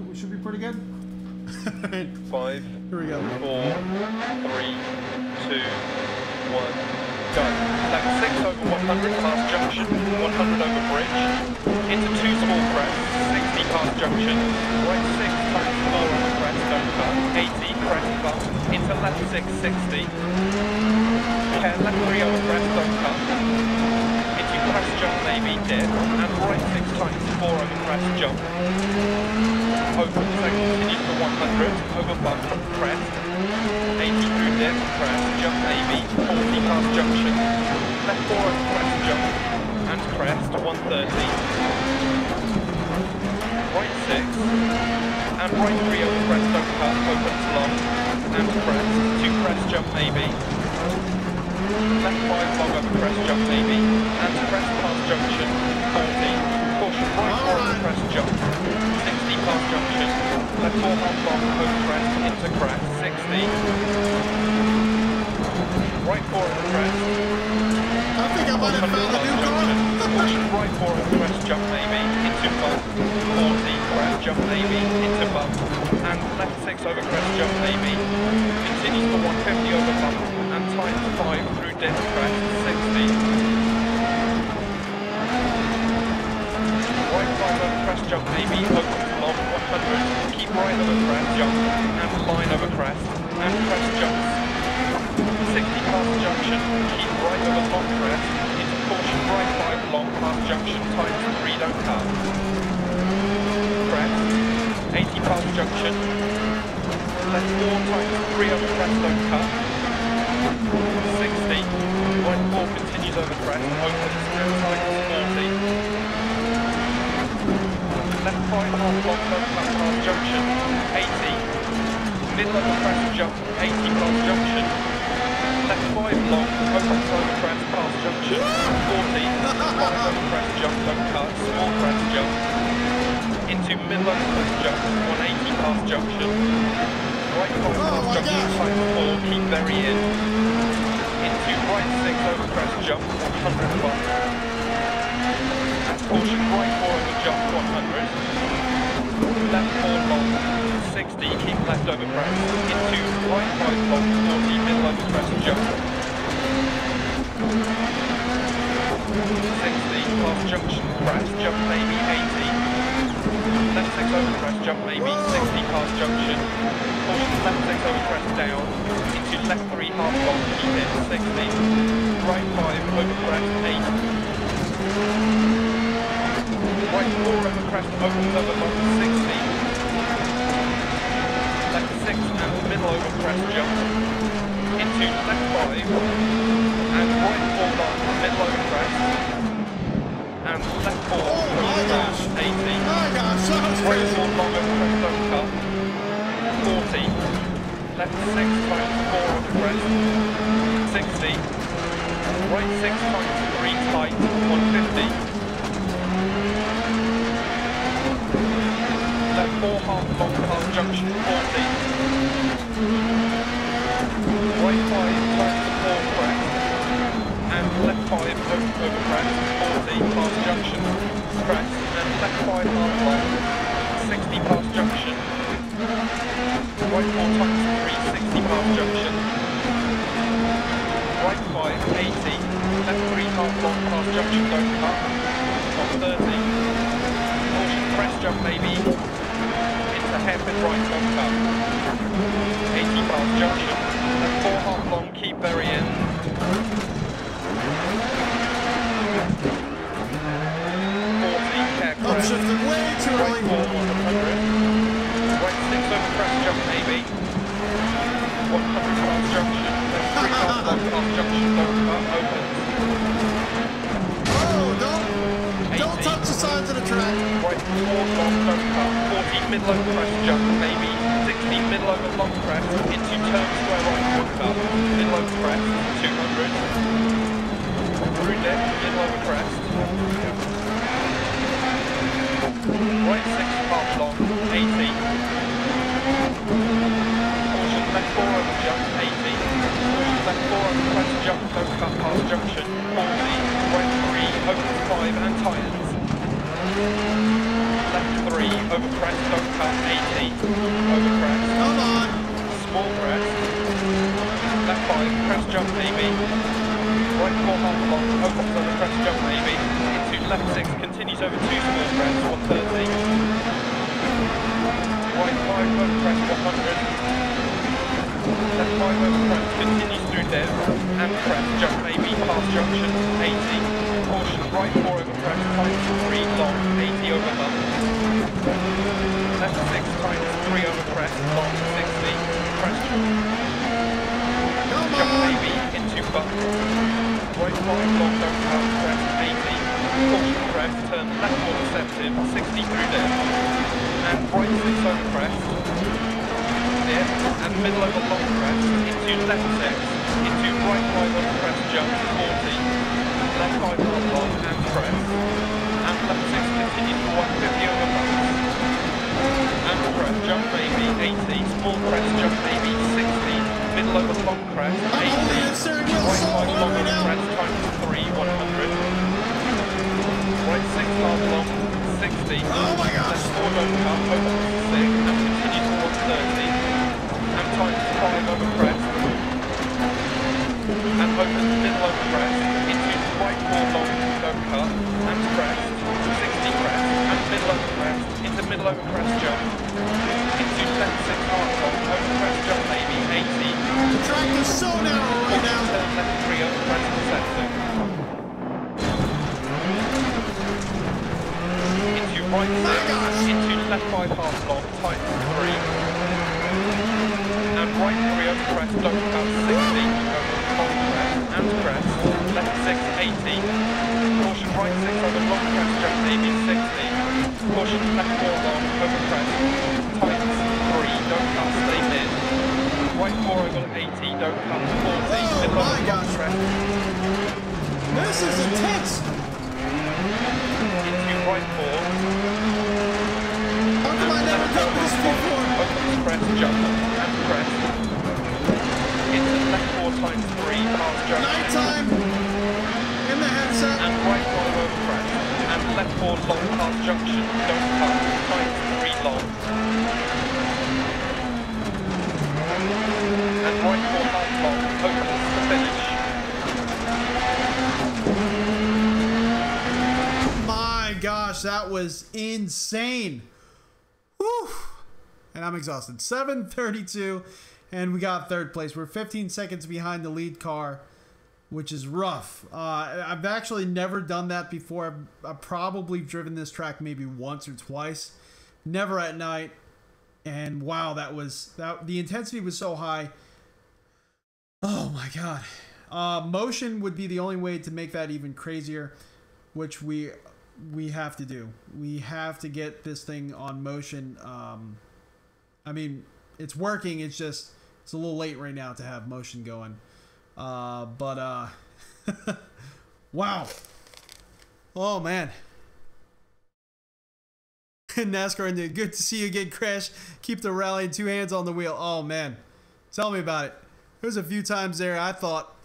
We should be pretty good. 5. Here we go. 4, 3, 2, 1, go. Left 6 over 100 past junction, 100 over bridge, into 2 small crests, 60 past junction, right 6 times 4 over crest, don't cut, 80 crest plus, into left 6, 60, care left 3 over crest, don't cut, into crest jump maybe, dip, and right 6 times 4 over crest jump, open, so continues to 100, over bump, crest, 80 through dip, crest, jump maybe, 40 past junction, left 4 over crest jump, and crest, 130, right 6, and right 3 over crest don't cut, opens long, and crest, 2 crest jump maybe, left 5 long over crest jump maybe, and crest past junction, 40, caution right 4 over crest jump, 60 past junction, left 4 half long over crest, into crest, 60, right 4 over crest, I think I might have found a new car. caution right 4 over crest jump maybe, into bump, 40, crest jump maybe, into bump, and left 6 over crest jump maybe, continues to 150 over bump, and times 5 through dip crest, 60, right 5 over crest jump maybe, opens long 100, keep right over crest jump, and line over crest, and crest jumps, 60 past junction, keep right over long crest, into caution right 5 long past junction, times 3 don't cut, crest, 80 past junction, left 4 times 3 over crest don't cut, 60, right 4 continues over crest, opens times 40, left 5 half long don't cut past junction, 80, mid over crest jump, 80 past junction, left 5 long, opens over crest past junction, 40, 5 over crest jump don't cut, small crest jump, into mid over crest jump, 180 past junction, right 5 past junction, times 4, keep very in, into right 6 over crest jump, 100 plus, caution right 4 over jump 100, left 4 long, 60, keep left over press, into right 5 long, 40, middle over press, jump. 60, past junction, press, jump maybe 80. Left 6 over press, jump maybe 60, past junction. Caution left 6 over press, down. Into left 3 half long, keep it 60. Right 5 over press, 80. Right 4 over crest, opens over long, 60. Left 6 and middle over crest, jump. Into left 5. And right 4 long, middle over crest. And left 4 over crest, 80. Right 4 long over crest, don't cut. 40. Left 6 times 4 over crest, 60. Right 6 times 3 tight, 150. Left 4 half long past junction 40. Right 5 times 4 crest. And left 5 over crest 40 past junction. Crest and left 5 half long 60 past junction. Right 4 times 3 60 past junction. Right 5 80. Left 3 half long past junction, don't cut. On 30. Caution crest jump maybe. Hairpin right, don't cut. 80 past junction. And 4 half long, keep very end. 40, care crest. I'm shifting way too early. Right 4, 100. Right 6 over crest jump maybe. 100 past junction. Left 3 half long past junction, don't cut, opens. Oh, don't touch the sides of the track. Right 4 long, don't cut. 40 middle over crest jump, maybe 60 middle over long crest into turn square right don't cut. Middle over crest, 200. Through dip, middle over crest. Right 6 half long, 80. Caution left 4 over jump, 80. Caution left 4 over crest jump, don't cut past junction, 40. Right 3, opens 5 and tightens. Left 3, over crest, don't cut, 80, over crest. Come on. Small crest. Left 5, crest jump maybe. Right 4 half long, opens over crest jump maybe. Into left 6, continues over 2 small crests, 130. Right 5, over crest, 100. Left 5 over crest, continues through dip. And crest jump maybe, past junction, 80. Caution, right 4 over crest, times 3 long, 80 over bump. Left 6 times 3 over crest, long, 60. Crest jump maybe, into bump. Right 5 long, don't cut, crest, 80. Caution crest, turn left 4 deceptive, 60 through dip. And right 6 over crest. Dip, and middle over long crest, into left 6, into right 5 over crest, jump, 40. Left 5 half long and crest. And left 6 continues for 150 over bumps. And crest jump maybe 80. Small crest jump maybe 60. Middle over long crest 80. Right 5 long over crest times 3 100. Right 6 half long 60. Oh my gosh. Left 4 don't cut over 6 and continues for 130. And times 5 over crest. And opens middle over crest into right 4 long, don't cut, and crest, 60 crest, and middle over crest, into middle over crest jump, into left 6 half long, over crest jump maybe, 80. The track is so narrow right now. Turn left 3 over crest deceptive. Into right 6, into left 5 half long, tight 3. And right 3 over crest, don't cut, 60. And crest, left 6, 80. Caution right 6 over long crest, jump maybe 60. Caution left 4 long, over crest, tight 3, don't cut, stay mid. Right 4 over 80, don't cut, 40, middle over long crest. This is intense. Into right 4. How come I never done this before? Opens crest, jump, and crest. Into left 4 times 3, past junction. Nighttime in the headset. And right 5 over crest. And left 4 long past junction, don't cut, times 3 long. gosh, that was insane. Whew. And I'm exhausted. 7:32, and we got third place. We're 15 seconds behind the lead car, which is rough. I've actually never done that before. I've probably driven this track maybe once or twice, never at night. And wow, the intensity was so high. Oh my god. Motion would be the only way to make that even crazier, which we have to do. We have to get this thing on motion. I mean, it's working. It's just it's a little late right now to have motion going. Wow. Oh man. NASCAR India, good to see you again, Crash. Keep the rally and 2 hands on the wheel. Oh man, tell me about it. There's a few times there I thought,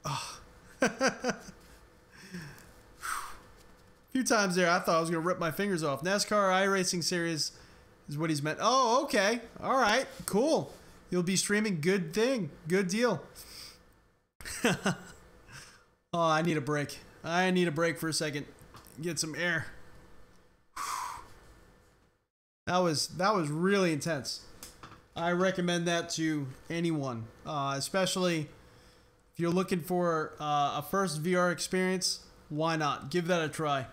oh. A few times there I thought I was gonna rip my fingers off. NASCAR iRacing Series is what he's meant. Oh, okay, all right, cool. You'll be streaming. Good thing, good deal. Oh, I need a break. I need a break for a second. Get some air. That was really intense. I recommend that to anyone, especially if you're looking for a first VR experience. Why not? Give that a try.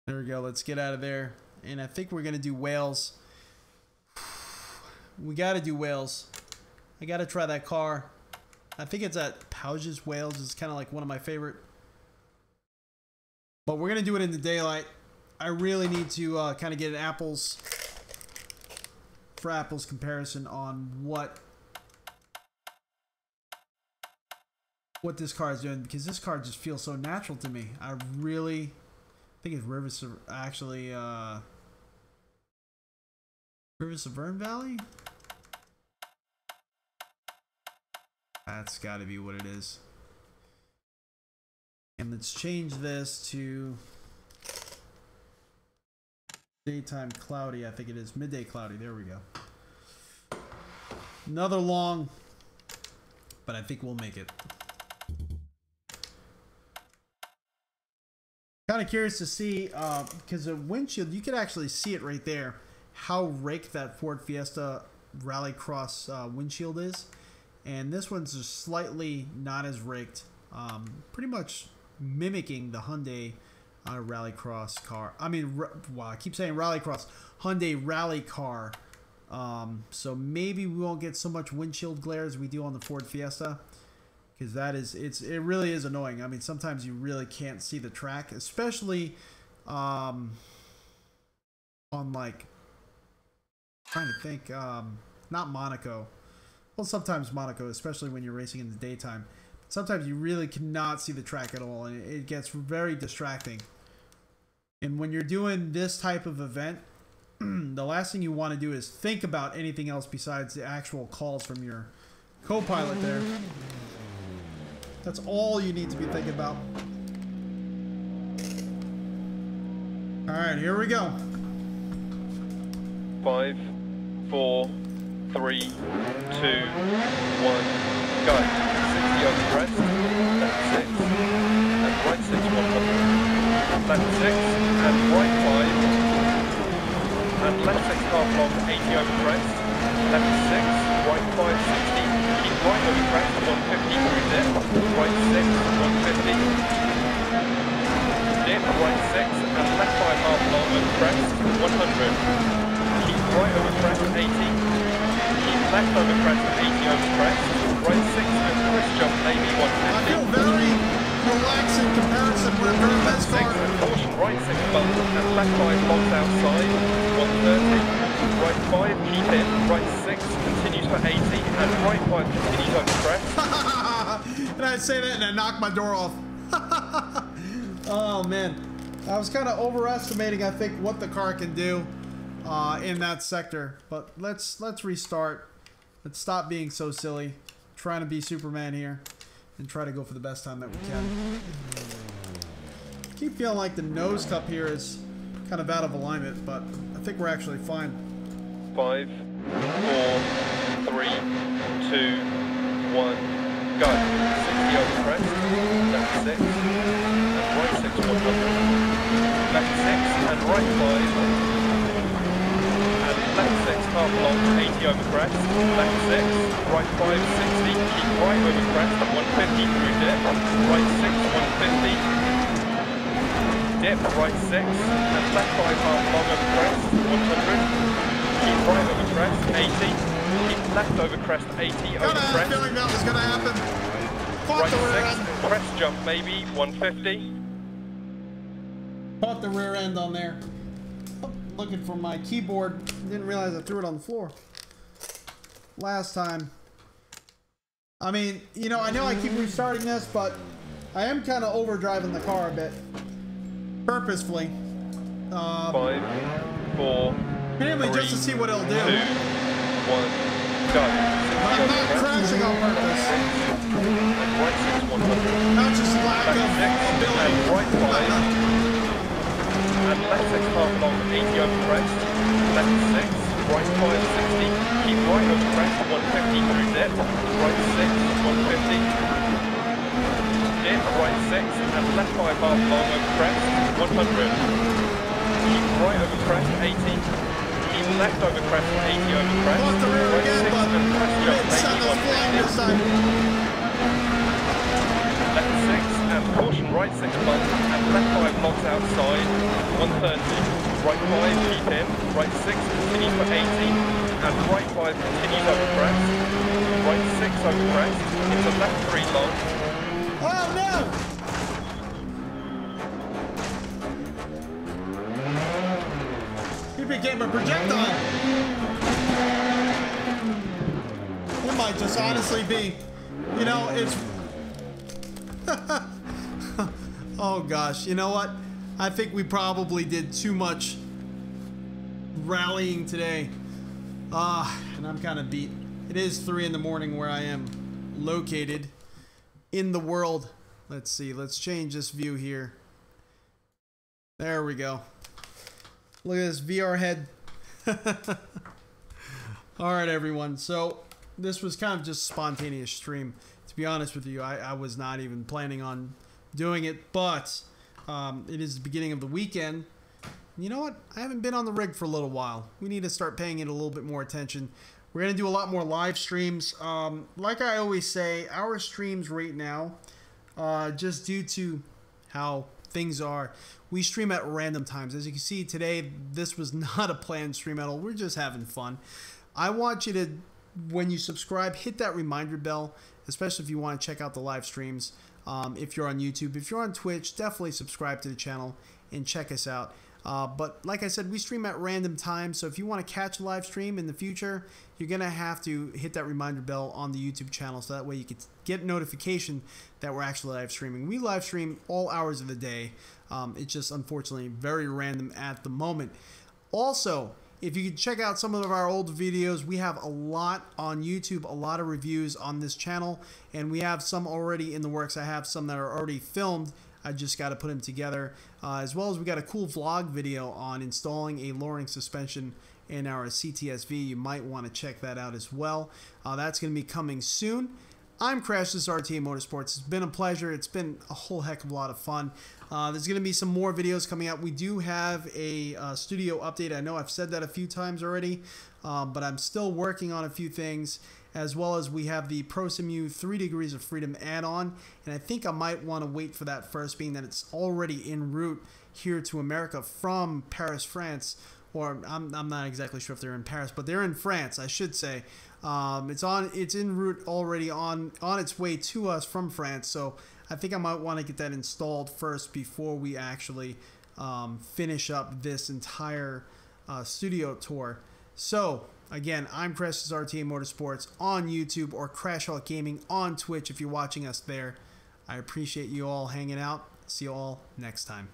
There we go. Let's get out of there. And I think we're going to do Wales. We got to do Wales. I got to try that car. I think it's at Pouges, Wales. It's kind of like one of my favorite. But we're going to do it in the daylight. I really need to kind of get an apples comparison on what this car is doing, because this car just feels so natural to me. I really think it's River Severn Valley. That's got to be what it is. And let's change this to daytime cloudy. I think it is midday cloudy. There we go. Another long, but I think we'll make it. Kind of curious to see, because the windshield, you could actually see it right there, how raked that Ford Fiesta Rallycross windshield is. And this one's just slightly not as raked, pretty much mimicking the Hyundai Rallycross car. I mean, wow, I keep saying Rallycross, Hyundai Rally car. So maybe we won't get so much windshield glare as we do on the Ford Fiesta, because it really is annoying. I mean, sometimes you really can't see the track, especially on, like, trying to think, not Monaco. Well, sometimes Monaco, especially when you're racing in the daytime. Sometimes you really cannot see the track at all, and it gets very distracting. And when you're doing this type of event, the last thing you want to do is think about anything else besides the actual calls from your co-pilot there. That's all you need to be thinking about. All right, here we go. 5, 4, 3, 2, 1, go. 60 over crest, left 6, and right 6, 100. Left 6, and right 5, and left 6 half long, 80 over crest. Left 6, right 5, 60. Keep right over crest, 150, cruise it. Right 6, 150. Dip, right 6, and left 5 half long over crest, 100. Keep right over crest, 80. Left over crest, 80 over crest. Right 6 and twist jump, maybe 150. I feel very relaxed in comparison with her best car. 6 and caution, right 6 bump, and left 5 locks outside, 130. Right 5, keep in. Right 6 continues for 80, and right 5 continues over crest. And I'd say that and I knocked my door off. Oh man. I was kind of overestimating, I think, what the car can do in that sector. But let's restart. Let's stop being so silly, trying to be Superman here, and try to go for the best time that we can. I keep feeling like the nose cup here is kind of out of alignment, but I think we're actually fine. 5, 4, 3, 2, 1, go. 60 over crest, left 6, and right 6, 100. Left 6 and right 5. And left 6, half long, 80 over crest. Left 6, right 5, 60. Keep right over crest at 150 through dip. Right 6, 150. Dip, right 6. And left 5, half long over crest, 100. Keep right over crest, 80. Keep left over crest, 80 over crest. I had a feeling that was going to happen. Right 6, crest jump maybe, 150. Caught the rear end on there. Looking for my keyboard. Didn't realize I threw it on the floor last time. I mean, you know, I know I keep restarting this, but I am kind of overdriving the car a bit. Purposefully. 5, 4, mainly 3, just to see what it'll do. 2, 1, go. I'm not crashing on purpose. Right 6, 100. Not just lack of ability. And right 5. And left 6 half long, 80 over crest. Left 6, right 5, 60. Keep right over crest, 150 through dip. Right 6, 150. Dip, right 6, and left 5 half long over crest, 100. Keep right over crest, 80. Keep left over crest, 80 over crest. Off the rear Right again, 6 but and crest jump, send us flying this time. Left 6 and caution right 6 bump and left 5 blocks outside, 130. Right 5 keep in, right 6 continues for 80 and right 5 continues over crest. Right 6 over crest, into left 3 long. Oh no! He became a projectile. It might just honestly be, you know, it's oh gosh, you know what? I think we probably did too much rallying today. And I'm kind of beat. It is 3 in the morning where I am located in the world. Let's see, let's change this view here. There we go. Look at this VR head. Alright everyone, so this was kind of just spontaneous stream. To be honest with you, I was not even planning on doing it, but it is the beginning of the weekend. You know what? I haven't been on the rig for a little while. We need to start paying it a little bit more attention. We're going to do a lot more live streams. Like I always say, our streams right now, just due to how things are, we stream at random times. As you can see today, this was not a planned stream at all. We're just having fun. I want you to, when you subscribe, hit that reminder bell, especially if you want to check out the live streams. If you're on YouTube, if you're on Twitch, definitely subscribe to the channel and check us out. But like I said, we stream at random times, so if you want to catch a live stream in the future, you're going to have to hit that reminder bell on the YouTube channel, so that way you can get notification that we're actually live streaming. We live stream all hours of the day. It's just unfortunately very random at the moment. Also, if you could check out some of our old videos, we have a lot on YouTube, a lot of reviews on this channel, and we have some already in the works. I have some that are already filmed. I just got to put them together, as well as we got a cool vlog video on installing a lowering suspension in our CTSV. You might want to check that out as well. That's going to be coming soon. I'm Crash, this is RTA Motorsports. It's been a pleasure. It's been a whole heck of a lot of fun. There's going to be some more videos coming out. We do have a studio update. I know I've said that a few times already, but I'm still working on a few things, as well as we have the Prosimu 3 Degrees of Freedom add-on, and I think I might want to wait for that first, being that it's already en route here to America from Paris, France, or I'm not exactly sure if they're in Paris, but they're in France, I should say. It's en route already on its way to us from France, so I think I might want to get that installed first before we actually finish up this entire studio tour. So again, I'm Crash, this is RTA Motorsports on YouTube, or Crash Hawk Gaming on Twitch if you're watching us there. I appreciate you all hanging out. See you all next time.